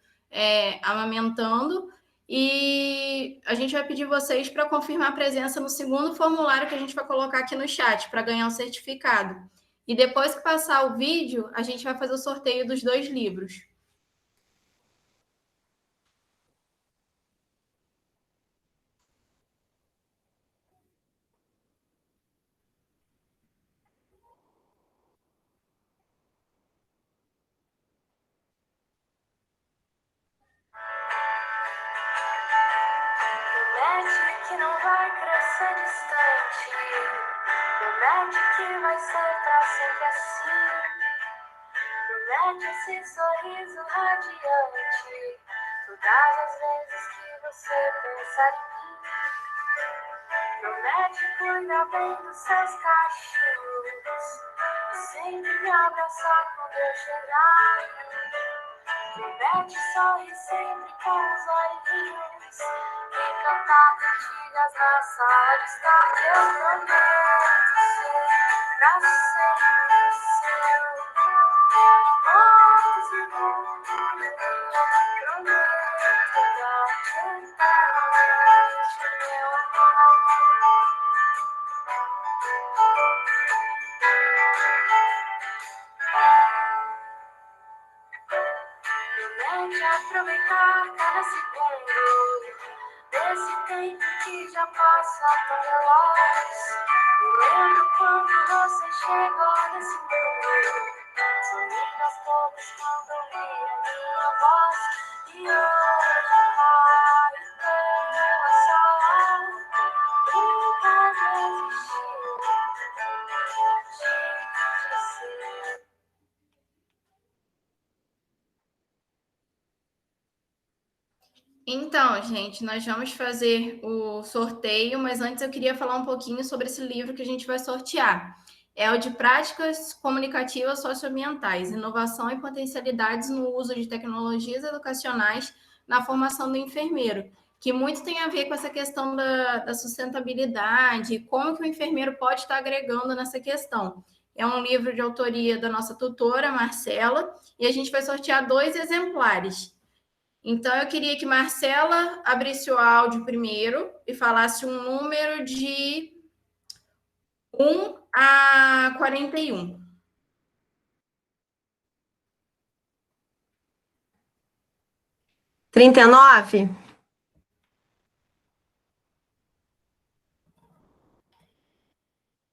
S1: amamentando, e a gente vai pedir vocês para confirmar a presença no segundo formulário que a gente vai colocar aqui no chat, para ganhar o certificado. E depois que passar o vídeo, a gente vai fazer o sorteio dos 2 livros.
S5: Que não vai crescer distante, promete que vai ser pra sempre assim, promete esse sorriso radiante, todas as vezes que você pensar em mim, promete cuidar bem dos seus cachorros, e sempre me abraçar quando eu chegar, promete sorrir sempre com os olhinhos, e cantar cantigas na sala de estar. Eu prometo ser pra sempre seu. Pode ser bom, prometo dar eternamente meu amor. Promete aproveitar cada segundo desse tempo que já passa tão veloz. Eu lembro quando você chegou nesse mundo, sorrindo aos poucos quando ouvi a minha voz. E hoje vai ter a sala, nunca desistiu de ser.
S1: Então, gente, nós vamos fazer o sorteio, mas antes eu queria falar um pouquinho sobre esse livro que a gente vai sortear. É o de Práticas Comunicativas Socioambientais, Inovação e Potencialidades no Uso de Tecnologias Educacionais na Formação do Enfermeiro, que muito tem a ver com essa questão da sustentabilidade, como que o enfermeiro pode estar agregando nessa questão. É um livro de autoria da nossa tutora, Marcela, e a gente vai sortear 2 exemplares. Então, eu queria que Marcela abrisse o áudio primeiro e falasse um número de 1 a 41.
S4: 39?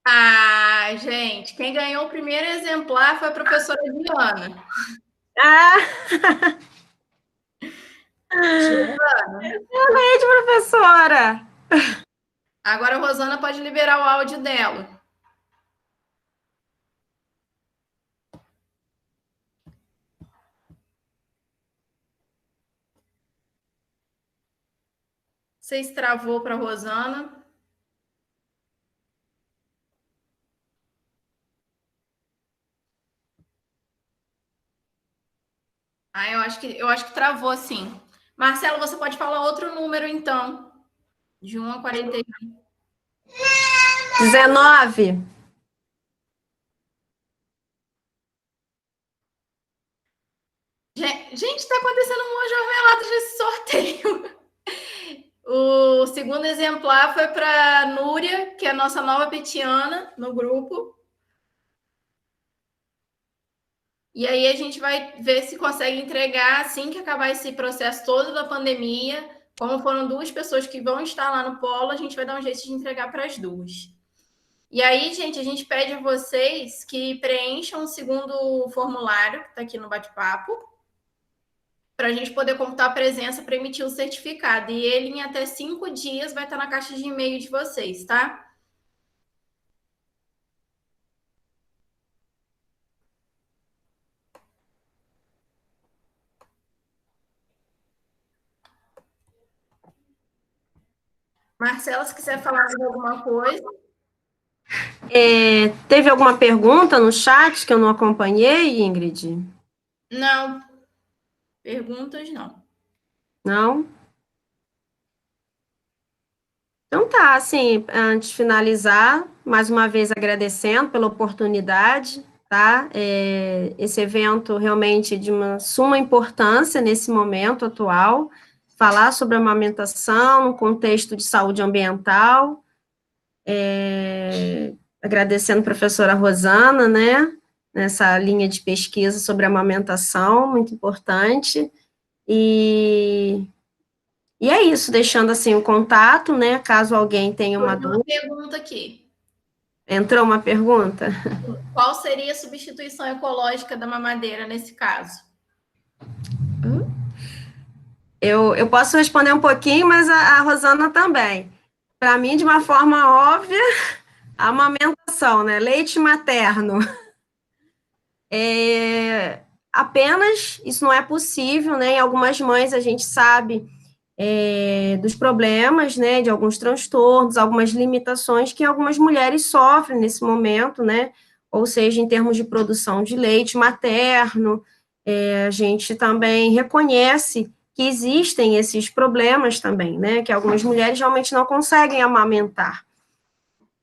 S1: Ah, gente, quem ganhou o primeiro exemplar foi a professora Diana.
S4: Ah! Excelente, professora!
S1: Agora a Rosana pode liberar o áudio dela. Vocês travou para a Rosana. Ah, eu acho que travou, sim. Marcelo, você pode falar outro número, então. De 1 a 41.
S4: 19.
S1: Gente, está acontecendo uma jornada desse sorteio. O segundo exemplar foi para a Núria, que é a nossa nova petiana no grupo. E aí a gente vai ver se consegue entregar assim que acabar esse processo todo da pandemia. Como foram 2 pessoas que vão estar lá no polo, a gente vai dar um jeito de entregar para as 2. E aí, gente, a gente pede a vocês que preencham o segundo formulário, que está aqui no bate-papo, para a gente poder computar a presença para emitir o certificado. E ele, em até 5 dias, vai estar na caixa de e-mail de vocês, tá? Marcela, se quiser falar de alguma coisa.
S4: Teve alguma pergunta no chat que eu não acompanhei, Ingrid?
S1: Não. Perguntas, não.
S4: Não? Então tá, assim, antes de finalizar, mais uma vez agradecendo pela oportunidade, tá? Esse evento realmente é de uma suma importância nesse momento atual, falar sobre a amamentação no contexto de saúde ambiental, agradecendo a professora Rosana, né, nessa linha de pesquisa sobre a amamentação, muito importante, e é isso, deixando assim o contato, né, caso alguém tenha uma dúvida.
S1: Pergunta aqui.
S4: Entrou uma pergunta?
S1: Qual seria a substituição ecológica da mamadeira nesse caso?
S4: Eu posso responder um pouquinho, mas a Rosana também. Para mim, de uma forma óbvia, a amamentação, né? Leite materno. Apenas isso não é possível, né? Em algumas mães a gente sabe dos problemas, né? De alguns transtornos, algumas limitações que algumas mulheres sofrem nesse momento, né? Ou seja, em termos de produção de leite materno, a gente também reconhece que existem esses problemas também, né? Que algumas mulheres realmente não conseguem amamentar.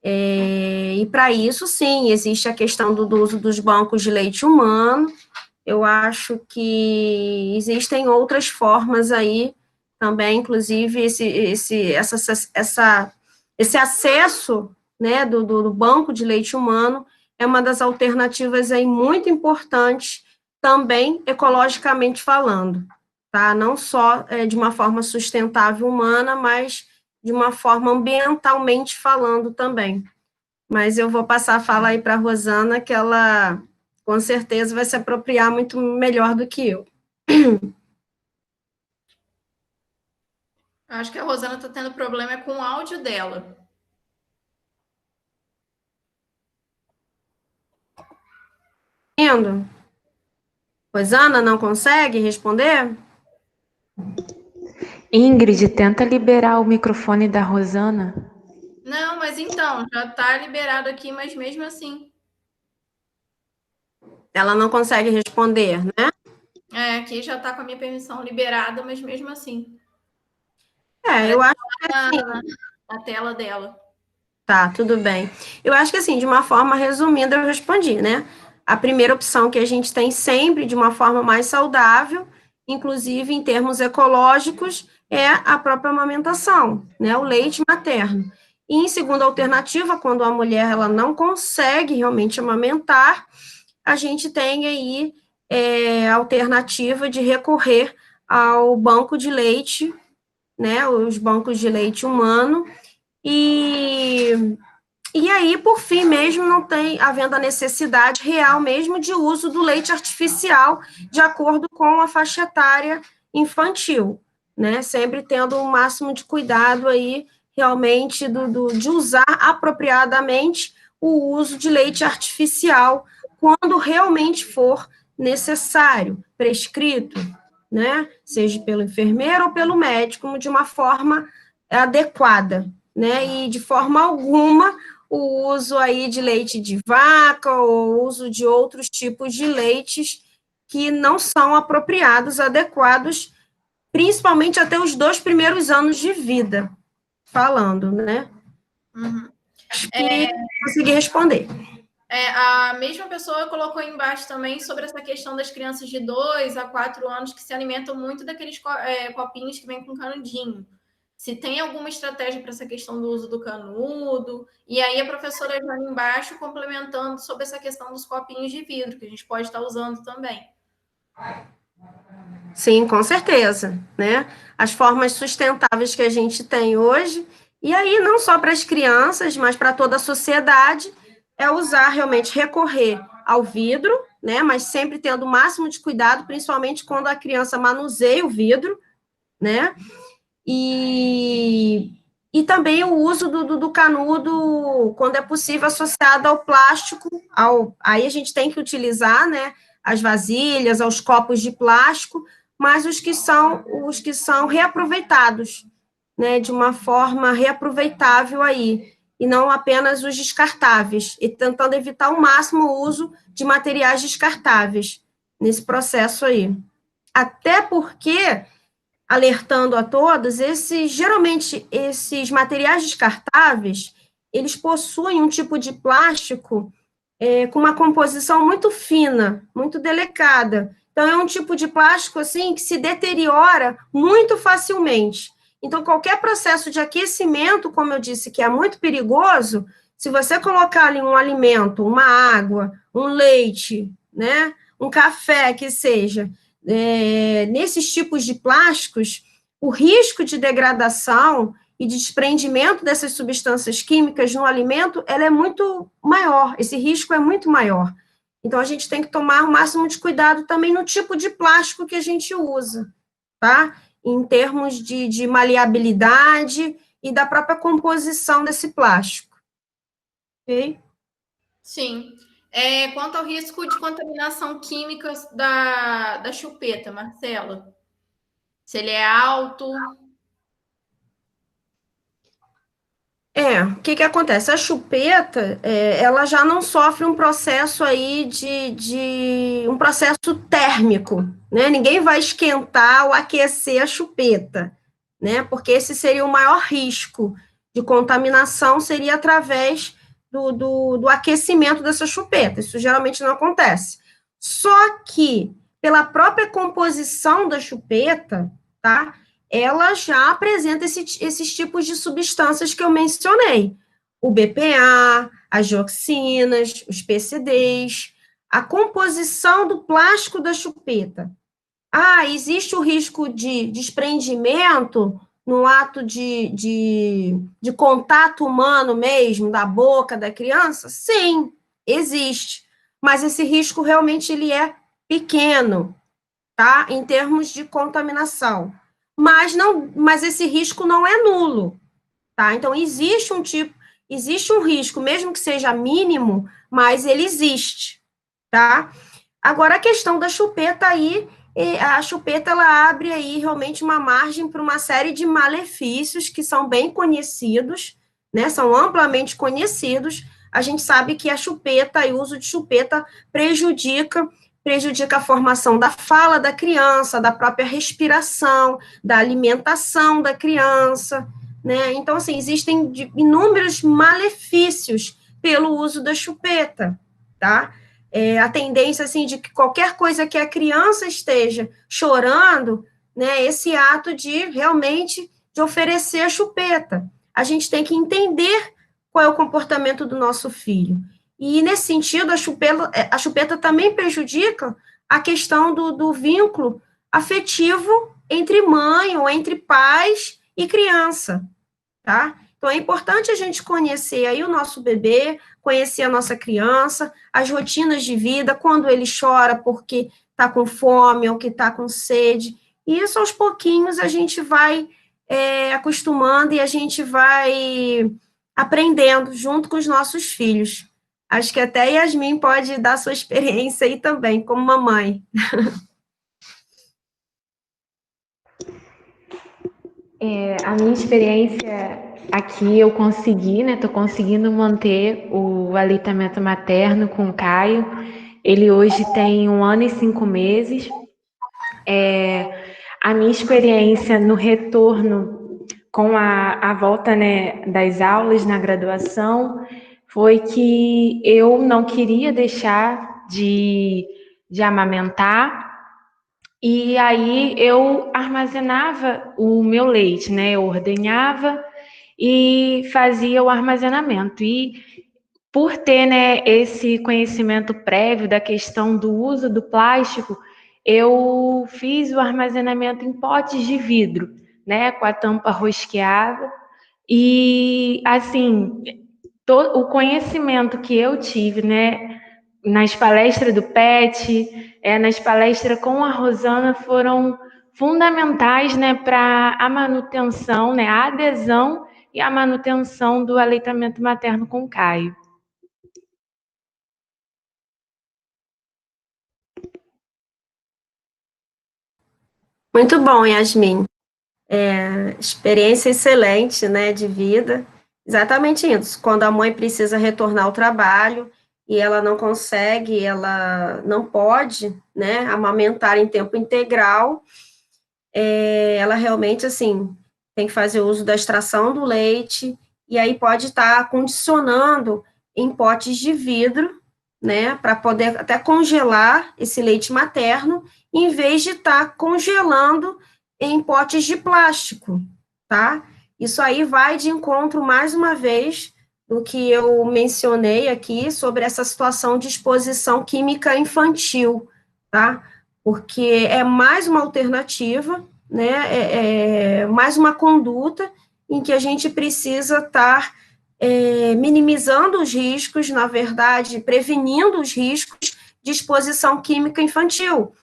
S4: E para isso, sim, existe a questão do uso dos bancos de leite humano. Eu acho que existem outras formas aí também, inclusive esse acesso, né, do banco de leite humano é uma das alternativas aí muito importantes, também ecologicamente falando, tá? Não só de uma forma sustentável humana, mas de uma forma ambientalmente falando também. Mas eu vou passar a fala aí para a Rosana, que ela com certeza vai se apropriar muito melhor do que eu.
S1: Acho que a Rosana está tendo problema com o áudio dela.
S4: Entendo. Rosana, não consegue responder?
S3: Ingrid, tenta liberar o microfone da Rosana.
S1: Não, mas então, já está liberado aqui, mas mesmo assim.
S4: Ela não consegue responder, né?
S1: Aqui já está com a minha permissão liberada, mas mesmo assim.
S4: Eu acho que assim,
S1: a tela dela.
S4: Tá, tudo bem. Eu acho que assim, de uma forma resumida, eu respondi, né? A primeira opção que a gente tem sempre, de uma forma mais saudável, inclusive em termos ecológicos, é a própria amamentação, né? O leite materno. E em segunda alternativa, quando a mulher ela não consegue realmente amamentar, a gente tem aí a alternativa de recorrer ao banco de leite, né? Os bancos de leite humano. E aí, por fim, mesmo não tem havendo a necessidade real mesmo de uso do leite artificial de acordo com a faixa etária infantil, né? Sempre tendo o máximo de cuidado aí, realmente, de usar apropriadamente o uso de leite artificial quando realmente for necessário, prescrito, né? Seja pelo enfermeiro ou pelo médico, de uma forma adequada, né? E de forma alguma o uso aí de leite de vaca ou o uso de outros tipos de leites que não são apropriados, adequados, principalmente até os 2 primeiros anos de vida, falando, né?
S1: Uhum.
S4: Acho que consegui responder.
S1: A mesma pessoa colocou aí embaixo também sobre essa questão das crianças de 2 a 4 anos que se alimentam muito daqueles copinhos que vem com canudinho. Se tem alguma estratégia para essa questão do uso do canudo. E aí a professora já embaixo complementando sobre essa questão dos copinhos de vidro, que a gente pode estar usando também.
S4: Sim, com certeza, né? As formas sustentáveis que a gente tem hoje, E aí, não só para as crianças, mas para toda a sociedade, é usar realmente, recorrer ao vidro, né? Mas sempre tendo o máximo de cuidado, principalmente quando a criança manuseia o vidro, né? E também o uso do canudo, quando é possível, associado ao plástico, aí a gente tem que utilizar, né, as vasilhas, aos copos de plástico, mas os que são reaproveitados, né, de uma forma reaproveitável aí, e não apenas os descartáveis, e tentando evitar ao máximo o uso de materiais descartáveis nesse processo aí. Até porque, alertando a todos, geralmente esses materiais descartáveis, eles possuem um tipo de plástico com uma composição muito fina, muito delicada. Então, é um tipo de plástico, assim, que se deteriora muito facilmente. Então, qualquer processo de aquecimento, como eu disse, que é muito perigoso, se você colocar ali um alimento, uma água, um leite, né, um café, que seja, nesses tipos de plásticos, o risco de degradação e de desprendimento dessas substâncias químicas no alimento, ela é muito maior, esse risco é muito maior. Então, a gente tem que tomar o máximo de cuidado também no tipo de plástico que a gente usa, tá? Em termos de maleabilidade e da própria composição desse plástico. Ok?
S1: Sim. Quanto ao risco de contaminação química da chupeta, Marcela, se ele é alto.
S4: O que acontece? A chupeta, ela já não sofre um processo aí de um processo térmico, né? Ninguém vai esquentar ou aquecer a chupeta, né? Porque esse seria o maior risco de contaminação, seria através do aquecimento dessa chupeta. Isso geralmente não acontece. Só que, pela própria composição da chupeta, tá? Ela já apresenta esses tipos de substâncias que eu mencionei. O BPA, as dioxinas, os PCDs, a composição do plástico da chupeta. Existe o risco de desprendimento no ato de contato humano mesmo, da boca da criança? Sim, existe. Mas esse risco realmente ele é pequeno, tá? Em termos de contaminação. Mas esse risco não é nulo, tá? Então existe um risco, mesmo que seja mínimo, mas ele existe, tá? Agora a questão da chupeta aí, a chupeta ela abre aí realmente uma margem para uma série de malefícios que são bem conhecidos, né? São amplamente conhecidos. A gente sabe que a chupeta e o uso de chupeta prejudica a formação da fala da criança, da própria respiração, da alimentação da criança, né? Então, assim, existem inúmeros malefícios pelo uso da chupeta, tá? A tendência, assim, de que qualquer coisa que a criança esteja chorando, né, esse ato de realmente de oferecer a chupeta. A gente tem que entender qual é o comportamento do nosso filho. E, nesse sentido, a chupeta também prejudica a questão do vínculo afetivo entre mãe ou entre pais e criança, tá? Então, é importante a gente conhecer aí o nosso bebê, conhecer a nossa criança, as rotinas de vida, quando ele chora porque está com fome ou que está com sede. E isso, aos pouquinhos, a gente vai acostumando e a gente vai aprendendo junto com os nossos filhos. Acho que até Yasmin pode dar sua experiência aí também, como mamãe.
S3: A minha experiência aqui, eu consegui, né? Tô conseguindo manter o aleitamento materno com o Caio. Ele hoje tem 1 ano e 5 meses. A minha experiência no retorno com a volta, né, das aulas na graduação foi que eu não queria deixar de amamentar. E aí eu armazenava o meu leite, né? Eu ordenhava e fazia o armazenamento. E por ter, né, esse conhecimento prévio da questão do uso do plástico, eu fiz o armazenamento em potes de vidro, né? Com a tampa rosqueada. E, assim, o conhecimento que eu tive, né, nas palestras do PET, nas palestras com a Rosana, foram fundamentais, né, para a manutenção, né, a adesão e a manutenção do aleitamento materno com Caio.
S4: Muito bom, Yasmin. Experiência excelente, né, de vida. Exatamente isso. Quando a mãe precisa retornar ao trabalho e ela não consegue, ela não pode, né, amamentar em tempo integral, ela realmente, assim, tem que fazer uso da extração do leite, e aí pode estar condicionando em potes de vidro, né, para poder até congelar esse leite materno, em vez de estar congelando em potes de plástico, tá? Isso aí vai de encontro, mais uma vez, do que eu mencionei aqui sobre essa situação de exposição química infantil, tá? Porque é mais uma alternativa, né, mais uma conduta em que a gente precisa estar minimizando os riscos, na verdade, prevenindo os riscos de exposição química infantil,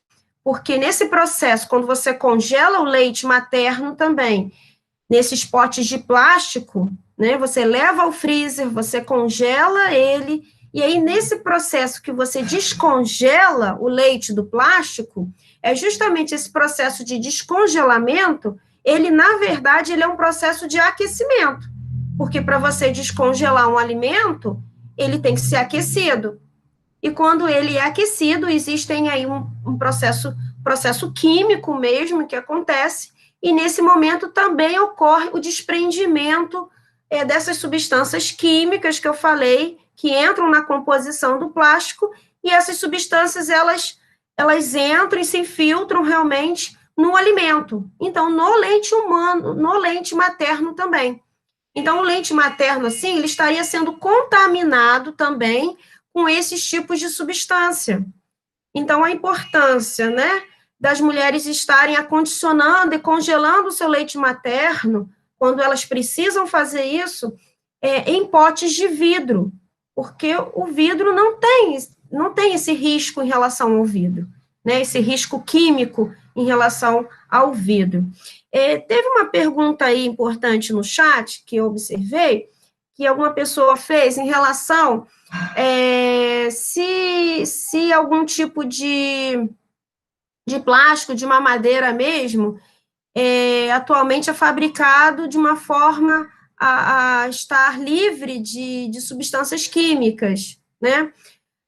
S4: porque nesse processo, quando você congela o leite materno também, nesses potes de plástico, né, você leva ao freezer, você congela ele, e aí nesse processo que você descongela o leite do plástico, é justamente esse processo de descongelamento, ele, na verdade, ele é um processo de aquecimento, porque para você descongelar um alimento, ele tem que ser aquecido, e quando ele é aquecido, existem aí um processo químico mesmo que acontece, e nesse momento também ocorre o desprendimento dessas substâncias químicas que eu falei, que entram na composição do plástico, e essas substâncias, elas entram e se infiltram realmente no alimento. Então, no leite humano, no leite materno também. Então, o leite materno, assim, ele estaria sendo contaminado também com esses tipos de substância. Então, a importância, né, das mulheres estarem acondicionando e congelando o seu leite materno, quando elas precisam fazer isso, em potes de vidro, porque o vidro não tem esse risco em relação ao vidro, né, esse risco químico em relação ao vidro. Teve uma pergunta aí importante no chat, que eu observei, que alguma pessoa fez em relação se algum tipo de plástico, de mamadeira mesmo, atualmente é fabricado de uma forma a estar livre de substâncias químicas, né?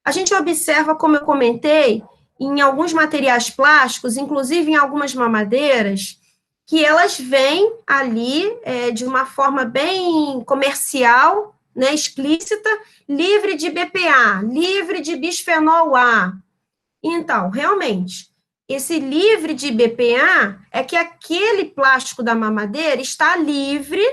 S4: A gente observa, como eu comentei, em alguns materiais plásticos, inclusive em algumas mamadeiras, que elas vêm ali de uma forma bem comercial, né, explícita, livre de BPA, livre de bisfenol A. Então, realmente, esse livre de BPA é que aquele plástico da mamadeira está livre,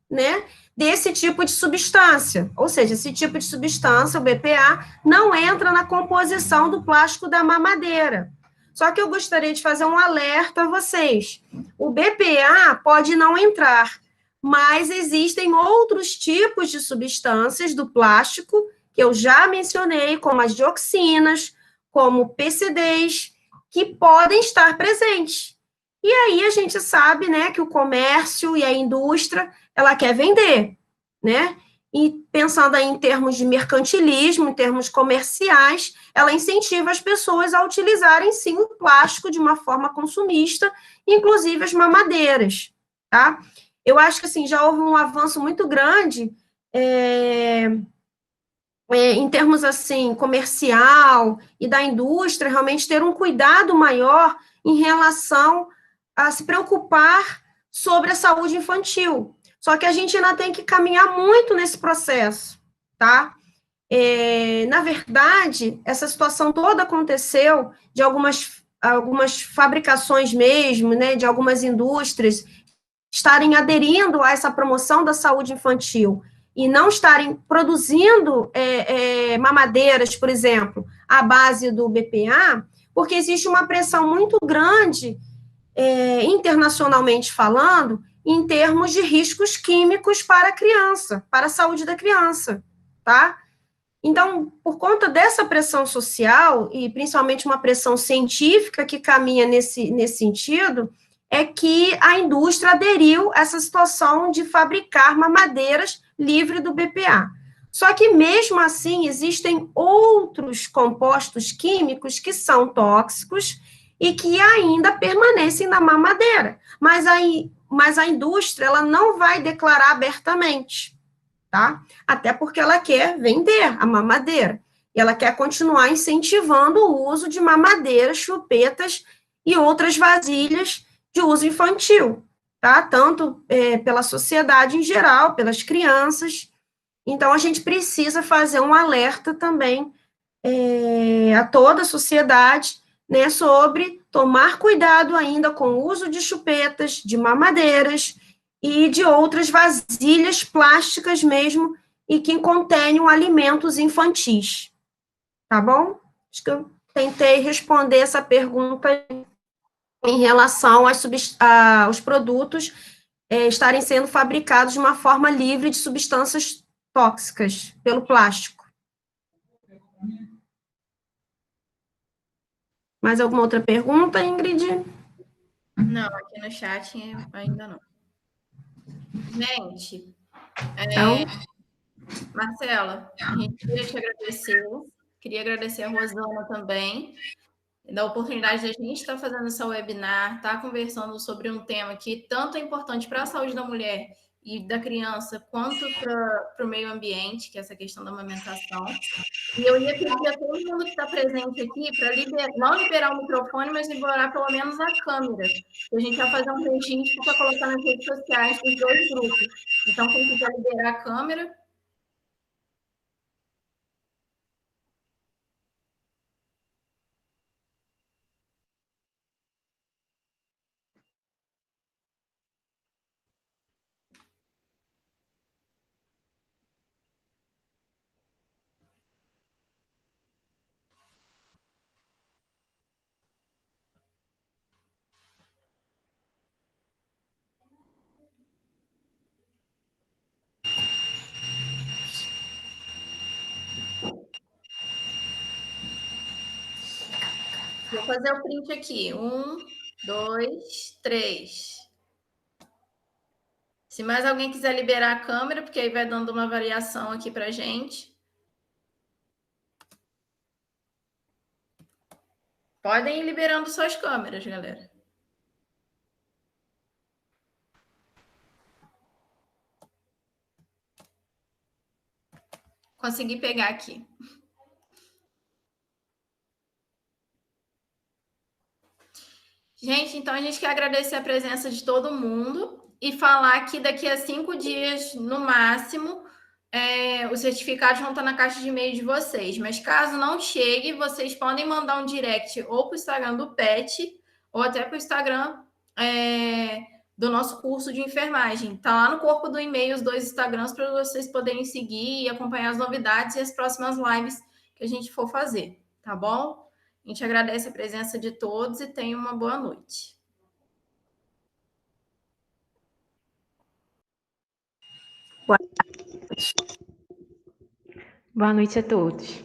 S4: né, desse tipo de substância. Ou seja, esse tipo de substância, o BPA, não entra na composição do plástico da mamadeira. Só que eu gostaria de fazer um alerta a vocês. O BPA pode não entrar, mas existem outros tipos de substâncias do plástico que eu já mencionei, como as dioxinas, como PCDs, que podem estar presentes. E aí a gente sabe, né, que o comércio e a indústria, ela quer vender, né? E pensando aí em termos de mercantilismo, em termos comerciais, ela incentiva as pessoas a utilizarem, sim, o plástico de uma forma consumista, inclusive as mamadeiras, tá? Eu acho que, assim, já houve um avanço muito grande em termos, assim, comercial e da indústria, realmente ter um cuidado maior em relação a se preocupar sobre a saúde infantil. Só que a gente ainda tem que caminhar muito nesse processo, tá? Na verdade, essa situação toda aconteceu de algumas fabricações mesmo, né, de algumas indústrias estarem aderindo a essa promoção da saúde infantil e não estarem produzindo mamadeiras, por exemplo, à base do BPA, porque existe uma pressão muito grande, internacionalmente falando, em termos de riscos químicos para a criança, para a saúde da criança, tá? Então, por conta dessa pressão social, e principalmente uma pressão científica que caminha nesse sentido, é que a indústria aderiu a essa situação de fabricar mamadeiras livre do BPA. Só que, mesmo assim, existem outros compostos químicos que são tóxicos e que ainda permanecem na mamadeira. Mas a indústria ela não vai declarar abertamente, tá? Até porque ela quer vender a mamadeira. E ela quer continuar incentivando o uso de mamadeiras, chupetas e outras vasilhas de uso infantil, tá? Tanto pela sociedade em geral, pelas crianças. Então, a gente precisa fazer um alerta também a toda a sociedade, né, sobre tomar cuidado ainda com o uso de chupetas, de mamadeiras e de outras vasilhas plásticas mesmo, e que contenham alimentos infantis. Tá bom? Acho que eu tentei responder essa pergunta em relação aos produtos estarem sendo fabricados de uma forma livre de substâncias tóxicas pelo plástico. Mais alguma outra pergunta, Ingrid?
S1: Não, aqui no chat ainda não. Gente,
S4: Então,
S1: Marcela, a gente queria te agradecer, queria agradecer a Rosana também, da oportunidade de a gente estar fazendo essa webinar, estar conversando sobre um tema que tanto é importante para a saúde da mulher e da criança, quanto para o meio ambiente, que é essa questão da amamentação. E eu ia pedir a todo mundo que está presente aqui para não liberar o microfone, mas liberar pelo menos a câmera. A gente vai fazer um registro para colocar nas redes sociais dos dois grupos. Então, quem quiser liberar a câmera. Vou fazer o print aqui. 1, 2, 3. Se mais alguém quiser liberar a câmera, porque aí vai dando uma variação aqui para a gente. Podem ir liberando suas câmeras, galera. Consegui pegar aqui. Gente, então a gente quer agradecer a presença de todo mundo e falar que daqui a 5 dias, no máximo, os certificados vão estar na caixa de e-mail de vocês. Mas caso não chegue, vocês podem mandar um direct ou para o Instagram do PET ou até para o Instagram do nosso curso de enfermagem. Está lá no corpo do e-mail os 2 Instagrams para vocês poderem seguir e acompanhar as novidades e as próximas lives que a gente for fazer, tá bom? A gente agradece a presença de todos e tenha uma boa noite.
S3: Boa noite a todos.